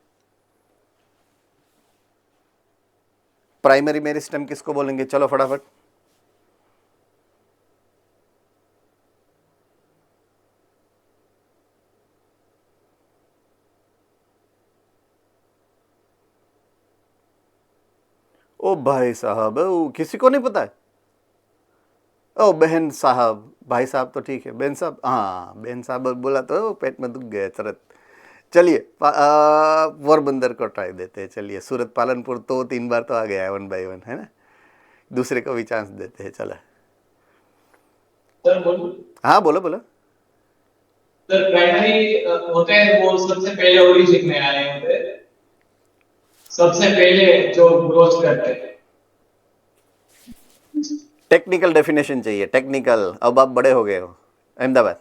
प्राइमरी मेरिस्टेम किसको बोलेंगे? चलो फटाफट। ओ भाई साहब, ओ किसी को नहीं पता है? ओ बहन साहब, भाई साहब तो ठीक है, बहन साहब, हाँ बहन साहब बोला तो पेट में दुख गया तुरंत। चलिए पोरबंदर को ट्राई देते हैं। चलिए सूरत पालनपुर तो 3 बार तो आ गया है 1 बाय 1, है ना? दूसरे को भी चांस देते हैं। चला सर बोलो। हाँ बोलो बोलो। सर प्राइमरी होते हैं वो सबसे पहले ओरिजिन में आए होते हैं, सबसे पहले जो ग्रोथ करते हैं। टेक्निकल डेफिनेशन चाहिए, टेक्निकल। अब आप बड़े हो गए हो। Ahmedabad.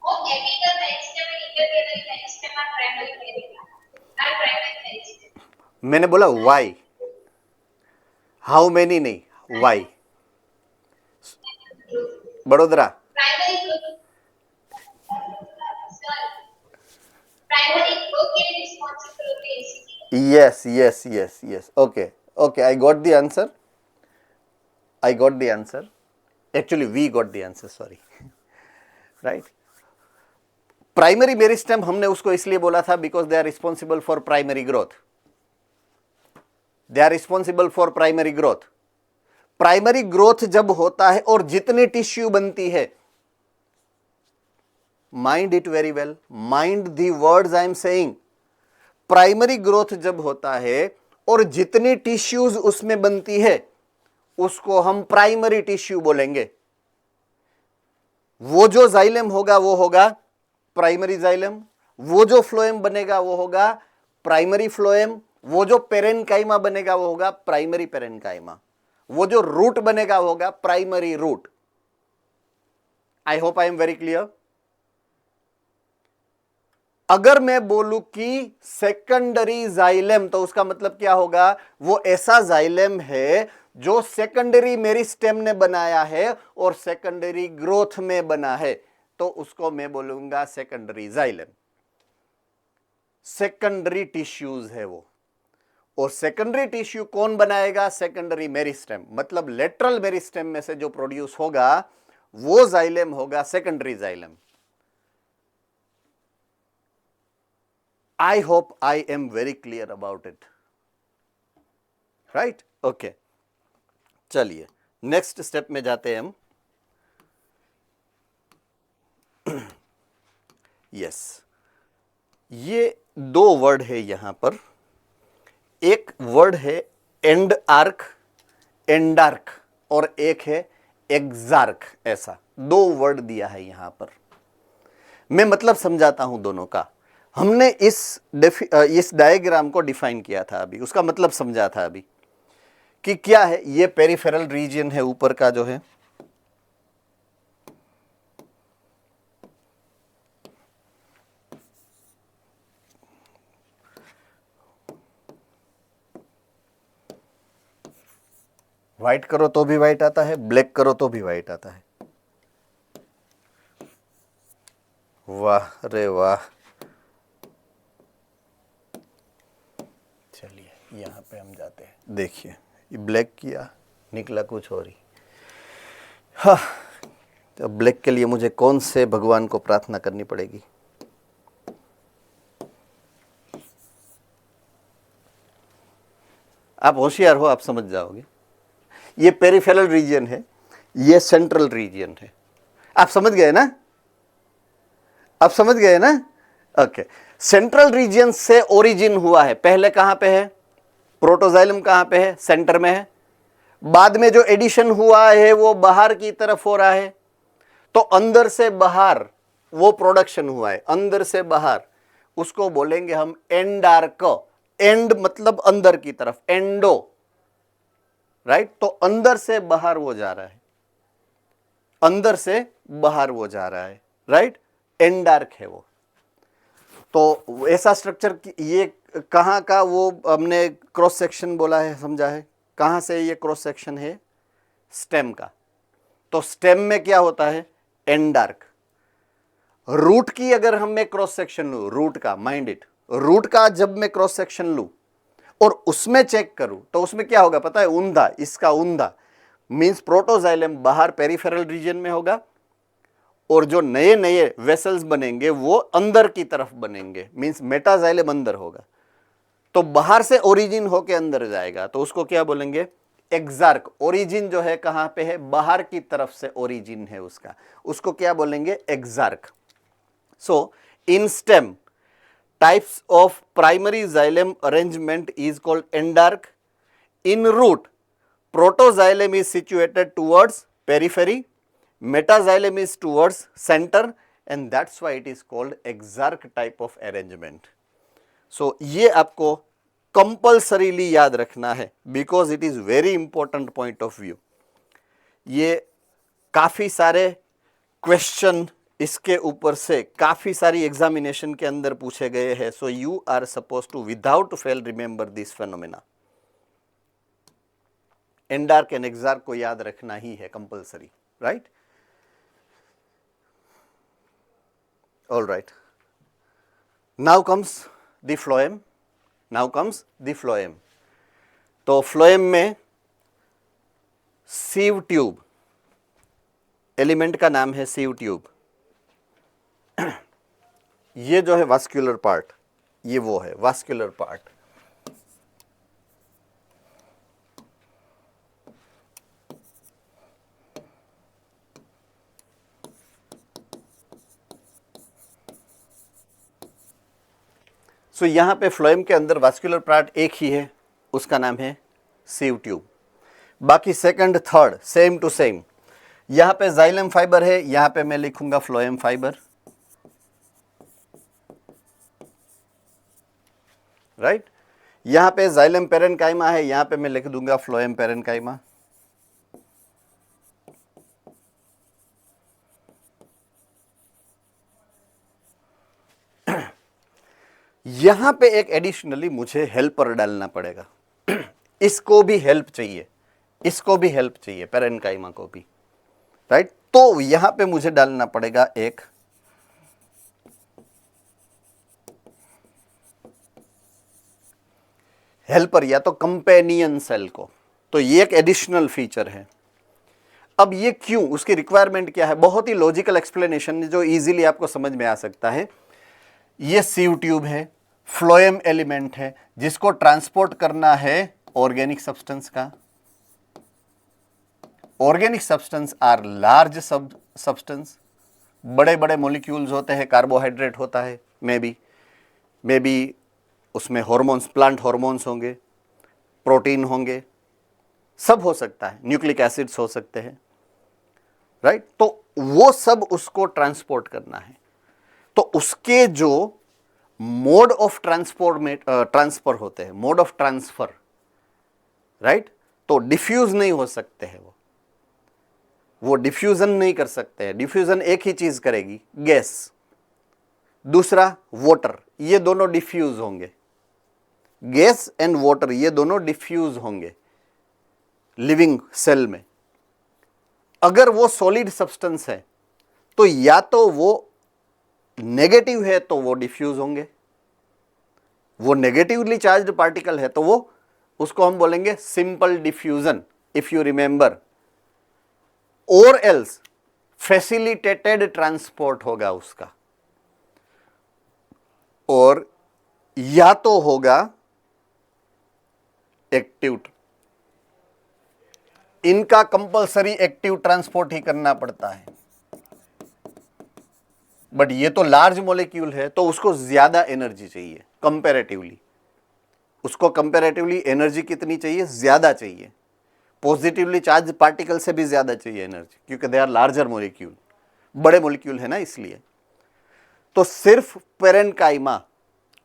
All apical meristem and intermediary meristem are primary meristem. मैंने बोला वाई, हाउ मेनी नहीं, why. Vadodara. Primary growth. Sir, primary growth के लिए responsible होते हैं ACT. Yes, yes, yes, yes. Okay, okay. I got the answer. I got the answer. Actually, we got the answer. Sorry. Right. Primary meristem हमने उसको इसलिए बोला था because they are responsible for primary growth. They are responsible for primary growth. Primary growth जब होता है और जितनी टिश्यू बनती है, mind it very well, mind the words I am saying. Primary growth जब होता है और जितनी टिश्यूज उसमें बनती है उसको हम प्राइमरी टिश्यू बोलेंगे। वो जो जाइलम होगा वो होगा प्राइमरी जाइलम, वो जो फ्लोएम बनेगा वो होगा प्राइमरी फ्लोएम, वो जो पेरेन्काइमा बनेगा वो होगा प्राइमरी पेरेन्काइमा, वो जो रूट बनेगा वो होगा primary root. I hope I am very clear. अगर मैं बोलूं कि सेकेंडरी जाइलम तो उसका मतलब क्या होगा? वो ऐसा जाइलम है जो सेकेंडरी मेरिस्टेम ने बनाया है और सेकेंडरी ग्रोथ में बना है, तो उसको मैं बोलूंगा सेकेंडरी जाइलम। सेकेंडरी टिश्यूज है वो। और सेकेंडरी टिश्यू कौन बनाएगा? Secondary meristem. मतलब लेटरल मेरिस्टेम में से जो प्रोड्यूस होगा वो जाइलम होगा secondary xylem. I hope I am very clear about it. Right? Okay. चलिए नेक्स्ट स्टेप में जाते हैं हम। यस, ये 2 वर्ड है यहां पर। एक वर्ड है एंड आर्क, एंडार्क, और एक है एग्जार्क। ऐसा 2 वर्ड दिया है यहां पर। मैं मतलब समझाता हूं दोनों का। हमने इस डायग्राम को डिफाइन किया था अभी, उसका मतलब समझा था अभी कि क्या है। ये पेरिफेरल रीजन है ऊपर का जो है, व्हाइट करो तो भी व्हाइट आता है, ब्लैक करो तो भी व्हाइट आता है। वाह रे वाह। चलिए यहां पे हम जाते हैं। देखिए ये ब्लैक किया, निकला कुछ और ही। हाँ, तो ब्लैक के लिए मुझे कौन से भगवान को प्रार्थना करनी पड़ेगी? आप होशियार हो, आप समझ जाओगे। ये पेरिफेरल रीजन है, ये सेंट्रल रीजन है। आप समझ गए ना? आप समझ गए ना? ओके, सेंट्रल रीजन से ओरिजिन हुआ है। पहले कहां पे है? प्रोटोजाइलम कहां पे है? सेंटर में है। बाद में जो एडिशन हुआ है वो बाहर की तरफ हो रहा है, तो अंदर से बाहर वो प्रोडक्शन हुआ है, अंदर से बाहर, उसको बोलेंगे हम एंडार्क। एंड मतलब अंदर की तरफ, एंडो, राइट? तो अंदर से बाहर वो जा रहा है, अंदर से बाहर वो जा रहा है, राइट? एंडार्क है वो। तो ऐसा स्ट्रक्चर, ये कहाँ का वो हमने क्रॉस सेक्शन बोला है, समझा है? कहाँ से ये क्रॉस सेक्शन है? स्टेम का। तो स्टेम में क्या होता है? एंडार्क। रूट की अगर हम मैं क्रॉस सेक्शन लूं, रूट का, माइंड इट, रूट का जब मैं क्रॉस सेक्शन लूं और उसमें चेक करूं तो उसमें क्या होगा पता है? ऊंधा, इसका ऊंधा मींस प्रोटोजाइलम बाहर पेरिफेरल रीजन में होगा, और जो नए नए वेसल्स बनेंगे वो अंदर की तरफ बनेंगे, मींस मेटाजाइलम अंदर होगा। तो बाहर से ओरिजिन होके अंदर जाएगा, तो उसको क्या बोलेंगे? एक्सार्क। ओरिजिन जो है कहां पे है? बाहर की तरफ से ओरिजिन है उसका, उसको क्या बोलेंगे? एक्सार्क। सो इन stem, types of primary xylem arrangement is called endark. In root, protoxylem is situated towards periphery, metaxylem is towards center, and that's why it is called exarch type of arrangement. So ये आपको compulsorily याद रखना है, because it is very important point of view. ये काफी सारे क्वेश्चन इसके ऊपर से काफी सारी एग्जामिनेशन के अंदर पूछे गए हैं। So you are suppose to without fail remember this phenomena. Endarch and exarch को याद रखना ही है compulsory, right? All right, now comes the phloem. Now comes the phloem. तो फ्लोएम में सीव ट्यूब, एलिमेंट का नाम है सीव ट्यूब। ये जो है वास्कुलर पार्ट, ये वो है वास्कुलर पार्ट। सो यहां पे फ्लोएम के अंदर वास्कुलर पार्ट एक ही है, उसका नाम है सीव ट्यूब। बाकी second third same to same. यहां पे जाइलम फाइबर है, यहां पे मैं लिखूंगा फ्लोएम फाइबर, राइट? यहां पे जाइलम पेरेन्काइमा है, यहां पे मैं लिख दूंगा फ्लोएम पेरेन्काइमा। यहां पे एक एडिशनली मुझे हेल्पर डालना पड़ेगा। इसको भी हेल्प चाहिए, इसको भी हेल्प चाहिए, पेरेन्काइमा को भी, राइट? तो यहां पे मुझे डालना पड़ेगा एक हेल्पर या तो कंपेनियन सेल को। तो ये एक एडिशनल फीचर है। अब ये क्यों, उसकी रिक्वायरमेंट क्या है? बहुत ही लॉजिकल एक्सप्लेनेशन जो इजीली आपको समझ में आ सकता है। ये सीव ट्यूब है, फ्लोएम एलिमेंट है, जिसको ट्रांसपोर्ट करना है ऑर्गेनिक सब्सटेंस का। Organic substance are large substance, बड़े बड़े मॉलिक्यूल्स होते हैं, कार्बोहाइड्रेट होता है, मे बी उसमें हॉर्मोन्स, प्लांट हॉर्मोन्स होंगे, प्रोटीन होंगे, सब हो सकता है, न्यूक्लिक एसिड्स हो सकते हैं, राइट? तो वो सब उसको ट्रांसपोर्ट करना है। तो उसके जो मोड ऑफ ट्रांसफर होते हैं, मोड ऑफ ट्रांसफर, राइट? तो डिफ्यूज नहीं हो सकते हैं, वो डिफ्यूजन नहीं कर सकते हैं। डिफ्यूजन एक ही चीज करेगी, गैस। दूसरा वाटर, ये दोनों डिफ्यूज होंगे, गैस एंड वाटर ये दोनों डिफ्यूज होंगे लिविंग सेल में। अगर वो सॉलिड सब्सटेंस है तो या तो वो नेगेटिव है तो वो डिफ्यूज होंगे, वो नेगेटिवली चार्ज्ड पार्टिकल है तो वो, उसको हम बोलेंगे simple diffusion, if you remember. और एल्स फैसिलिटेटेड ट्रांसपोर्ट होगा उसका, और या तो होगा एक्टिव इनका कंपलसरी एक्टिव ट्रांसपोर्ट ही करना पड़ता है, बट ये तो लार्ज मॉलिक्यूल है तो उसको ज्यादा एनर्जी चाहिए कंपैरेटिवली। उसको कंपैरेटिवली एनर्जी कितनी चाहिए? ज्यादा चाहिए। पॉजिटिवली चार्ज पार्टिकल से भी ज्यादा चाहिए एनर्जी, क्योंकि दे आर लार्जर मॉलिक्यूल, बड़े मॉलिक्यूल है ना, इसलिए। तो सिर्फ parenchyma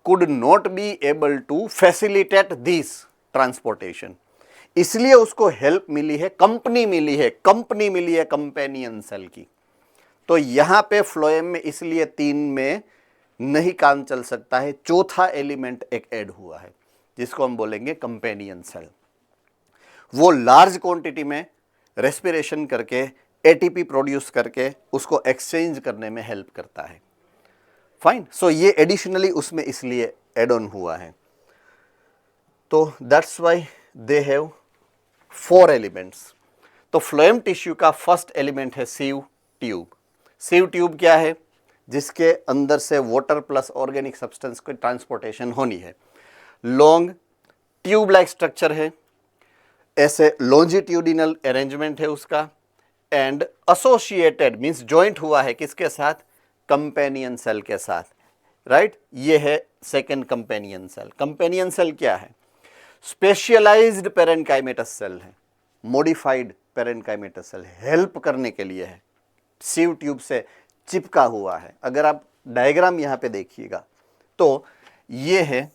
could not be able to facilitate this transportation, इसलिए उसको हेल्प मिली है, कंपनी मिली है कंपेनियन सेल की। तो यहां पे फ्लोएम में इसलिए 3 में नहीं काम चल सकता है, चौथा एलिमेंट एक ऐड हुआ है जिसको हम बोलेंगे कंपेनियन सेल। वो लार्ज क्वांटिटी में रेस्पिरेशन करके एटीपी प्रोड्यूस करके उसको एक्सचेंज करने में हेल्प करता है। फाइन, सो ये एडिशनली उसमें इसलिए एड ऑन हुआ है। तो that's why they have 4 elements. तो फ्लोएम टिश्यू का फर्स्ट एलिमेंट है सीव ट्यूब। सीव ट्यूब क्या है? जिसके अंदर से वाटर प्लस ऑर्गेनिक सब्सटेंस की ट्रांसपोर्टेशन होनी है। लॉन्ग ट्यूब लाइक स्ट्रक्चर है, ऐसे लॉन्जिट्यूडिनल अरेंजमेंट है उसका, एंड एसोसिएटेड मींस जॉइंट हुआ है किसके साथ? कंपेनियन सेल के साथ, राइट? ये है second companion cell. Companion cell क्या है? स्पेशलाइज्ड पेरेन्काइमेटस सेल है, मॉडिफाइड पेरेन्काइमेटस सेल, हेल्प करने के लिए है, सीव ट्यूब से चिपका हुआ है। अगर आप डायग्राम यहां पे देखिएगा तो ये है,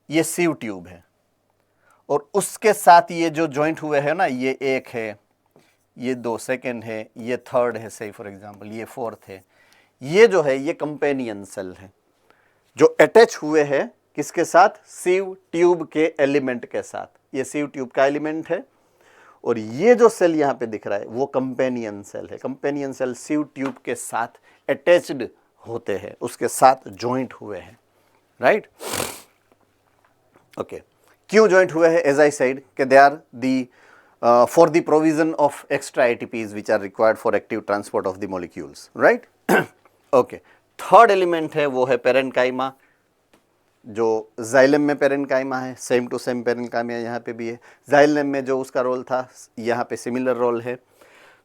ये सीव ट्यूब है और उसके साथ ये जो जॉइंट हुए हैं ना, ये एक है, ये 2 सेकेंड है, ये थर्ड है, से फॉर एग्जांपल ये फोर्थ है। ये जो है ये कंपेनियन सेल है जो अटैच हुए हैं किसके साथ? सीव ट्यूब के एलिमेंट के साथ। ये सीव ट्यूब का एलिमेंट है और ये जो सेल यहां पे दिख रहा है वो कंपेनियन सेल है। कंपेनियन सेल सीव ट्यूब के साथ अटैच्ड होते हैं, उसके साथ जॉइंट हुए हैं, राइट? ओके, क्यों जॉइंट हुए हैं? एज आई सेड कि they are the for the provision of extra ATPs which are required for active transport of the molecules, right? Okay, third element है वो है पेरेन्काइमा, जो जाइलम में पेरेन्काइमा है, सेम टू सेम पेरेन्काइमा यहाँ पे भी है। जाइलम में जो उसका रोल था यहाँ पे सिमिलर रोल है।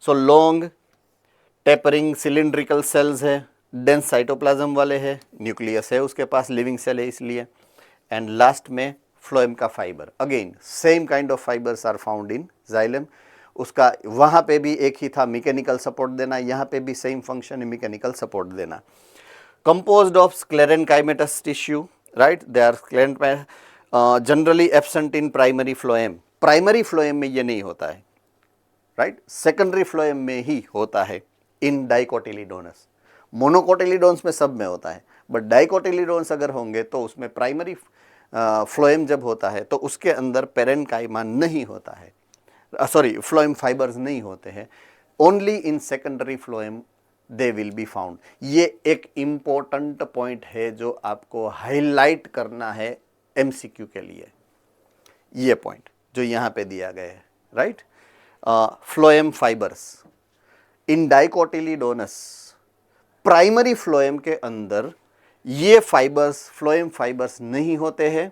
So long tapering cylindrical cells है, डेंस साइटोप्लाज्म वाले है, न्यूक्लियस है उसके पास, लिविंग सेल है इसलिए। एंड लास्ट में फ्लोएम का fibre, again same kind of fibres are found in xylem. उसका वहाँ पे भी एक ही था, मैकेनिकल सपोर्ट देना, यहाँ पे भी सेम फंक्शन है, मैकेनिकल सपोर्ट देना। Composed of sclerenchymatous tissue, right? They are generally absent in primary phloem. Primary phloem में ये नहीं होता है, राइट? सेकेंडरी फ्लोएम में ही होता है इन डाइकोटिलीडोनस। मोनोकोटिलीडोन्स में सब में होता है, बट डाइकोटिलीडोन्स अगर होंगे तो उसमें प्राइमरी फ्लोएम जब होता है तो उसके अंदर पेरेन्काइमा नहीं होता है, सॉरी फ्लोएम फाइबर्स नहीं होते हैं। Only in secondary phloem they will be found. ये एक इम्पोर्टेंट पॉइंट है जो आपको हाईलाइट करना है एमसीक्यू के लिए, ये पॉइंट जो यहाँ पे दिया गया है, राइट? फ्लोएम फाइबर्स इन डाइकोटिलीडोनस, प्राइमरी फ्लोएम के अंदर ये फाइबर्स फ्लोएम फाइबर्स नहीं होते हैं,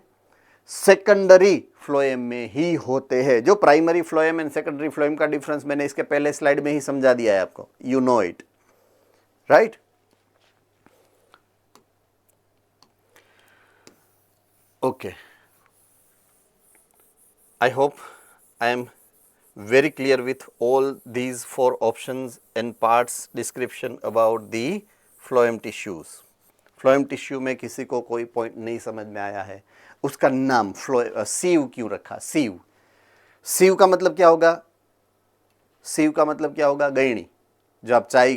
सेकेंडरी फ्लोएम में ही होते हैं। जो primary phloem and secondary phloem का डिफरेंस मैंने इसके पहले स्लाइड में ही समझा दिया है आपको, you know it, right? Okay, I hope I M very clear with all these 4 options and parts description about the phloem tissues. phloem tissue में किसी को कोई पॉइंट नहीं समझ में आया है? उसका नाम सीव क्यों रखा? सीव, सीव का मतलब क्या होगा? सीव का मतलब क्या होगा? गैणी, जो आप चाय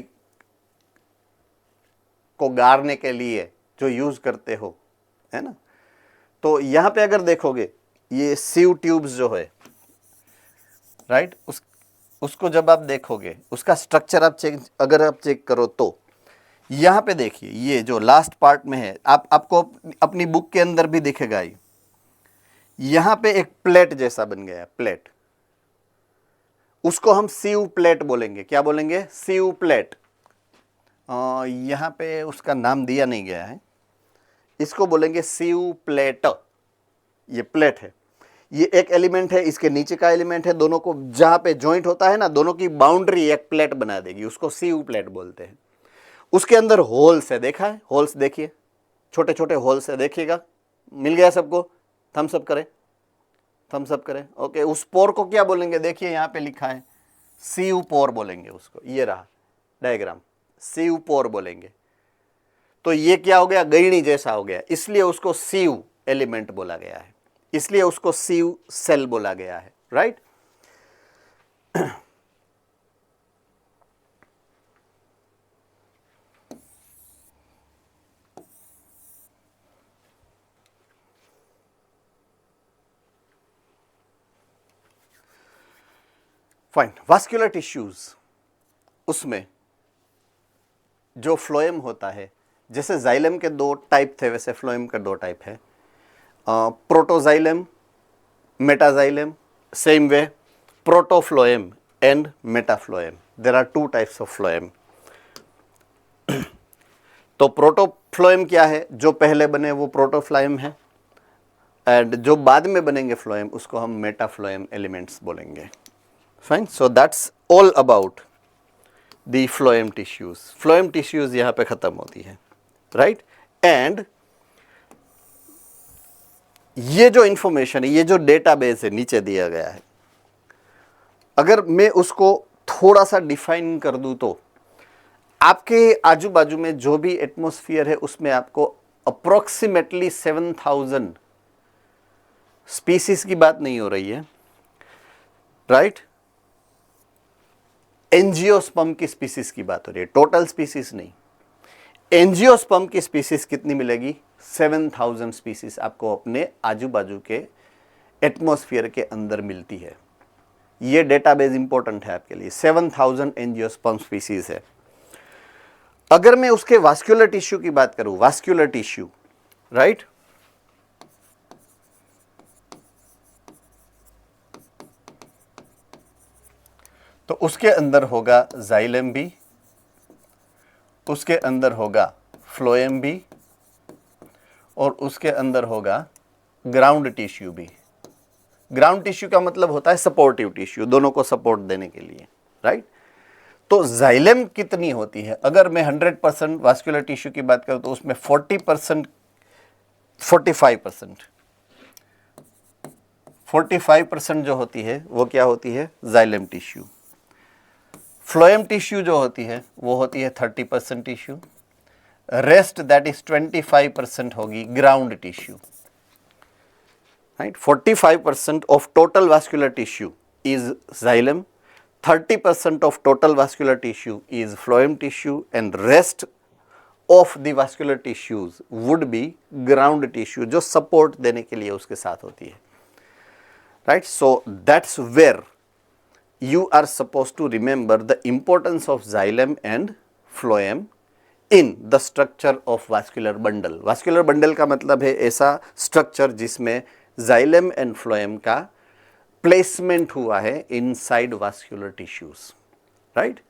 को गारने के लिए जो यूज करते हो, है ना? तो यहाँ पे अगर देखोगे ये सीव ट्यूब्स जो है, राइट, उसको जब आप देखोगे उसका स्ट्रक्चर आप अगर आप चेक करो तो यहाँ पे देखिए ये जो लास्ट पार्ट में है, आपको अपनी बुक के अंदर भी दिखेगा ही, यहाँ पे एक प्लेट जैसा बन गया है, प्लेट, उसको हम सीव प्लेट बोलेंगे। क्या बोलेंगे? सीव प्लेट। यहाँ पे उसका नाम दिया नहीं गया है, इसको बोलेंगे सीव प्लेट। ये प्लेट है, ये एक एलिमेंट है, इसके नीचे का एलिमेंट है, दोनों को जहां पे जॉइंट होता है ना, दोनों की बाउंड्री एक प्लेट बना देगी, उसको सीयू प्लेट बोलते हैं। उसके अंदर होल्स है, देखा है होल्स, देखिए छोटे छोटे होल्स है, देखिएगा, मिल गया सबको? थम्स अप करें, थम्स अप करें। ओके, उस पोर को क्या बोलेंगे? देखिए यहाँ पे लिखा है सीयू पोर बोलेंगे उसको, ये रहा डायग्राम, सीयू पोर बोलेंगे। तो ये क्या हो गया? गईणी जैसा हो गया, इसलिए उसको सीयू एलिमेंट बोला गया है, इसलिए उसको सीयू सेल बोला गया है, राइट? फाइन। वास्कुलर टिश्यूज, उसमें जो फ्लोएम होता है, जैसे जाइलम के दो टाइप थे वैसे फ्लोएम का दो टाइप है, protoxylem, metaxylem. Same way protophloem and metaphloem, there are two types of phloem. तो प्रोटोफ्लोएम क्या है? जो पहले बने वो प्रोटोफ्लोएम है, एंड जो बाद में बनेंगे फ्लोएम उसको हम मेटाफ्लोएम एलिमेंट्स बोलेंगे। Fine, so that's all about the phloem tissues. Phloem tissues यहाँ पे खत्म होती है, राइट? एंड ये जो इंफॉर्मेशन है, ये जो डेटाबेस है नीचे दिया गया है, अगर मैं उसको थोड़ा सा डिफाइन कर दूं तो आपके आजू बाजू में जो भी एटमॉस्फेयर है उसमें आपको अप्रोक्सीमेटली 7000 स्पीसीज की बात नहीं हो रही है, राइट? एंजियोस्पर्म की स्पीसीज की बात हो रही है, टोटल स्पीसीज नहीं। एंजियोस्पर्म की स्पीसीज कितनी मिलेगी? 7000 स्पीसीज आपको अपने आजू बाजू के एटमॉस्फेयर के अंदर मिलती है। ये डेटाबेस इंपॉर्टेंट है आपके लिए। 7000 एंजियोस्पर्म स्पीसीज है। अगर मैं उसके वास्कुलर टिश्यू की बात करूं, वास्कुलर टिश्यू, राइट, तो उसके अंदर होगा जाइलम भी, उसके अंदर होगा फ्लोएम भी, और उसके अंदर होगा ग्राउंड टिश्यू भी। ग्राउंड टिश्यू का मतलब होता है सपोर्टिव टिश्यू, दोनों को सपोर्ट देने के लिए, राइट? तो जाइलम कितनी होती है? अगर मैं 100% वास्कुलर टिश्यू की बात करूं तो उसमें 40%, 45% जो होती है वो क्या होती है? Xylem tissue. फ्लोएम टिश्यू जो होती है वो होती है 30% टिश्यू, रेस्ट दैट इज 25% होगी ground tissue, right? 45% of total vascular tissue is xylem, 30% of total vascular tissue is phloem tissue, and rest of the vascular tissues would be ground tissue जो support देने के लिए उसके साथ होती है, right? So that's where you are supposed to remember the importance of xylem and phloem in the structure of vascular bundle. vascular bundle का मतलब है ऐसा structure जिसमें xylem and phloem का प्लेसमेंट हुआ है inside vascular tissues, right?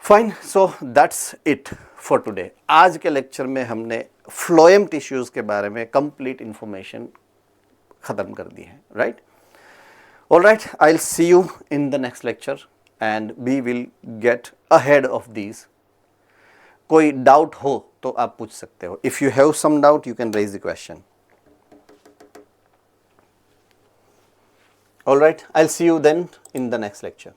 Fine, so that's it for today. आज के लेक्चर में हमने फ्लोएम टिश्यूज के बारे में कंप्लीट इंफॉर्मेशन खत्म कर दी है, right? Alright, I will see you in the next lecture and we will get ahead of these. कोई डाउट हो तो आप पूछ सकते हो। If you have some doubt you can raise the question. All right, I'll see you then in the next lecture.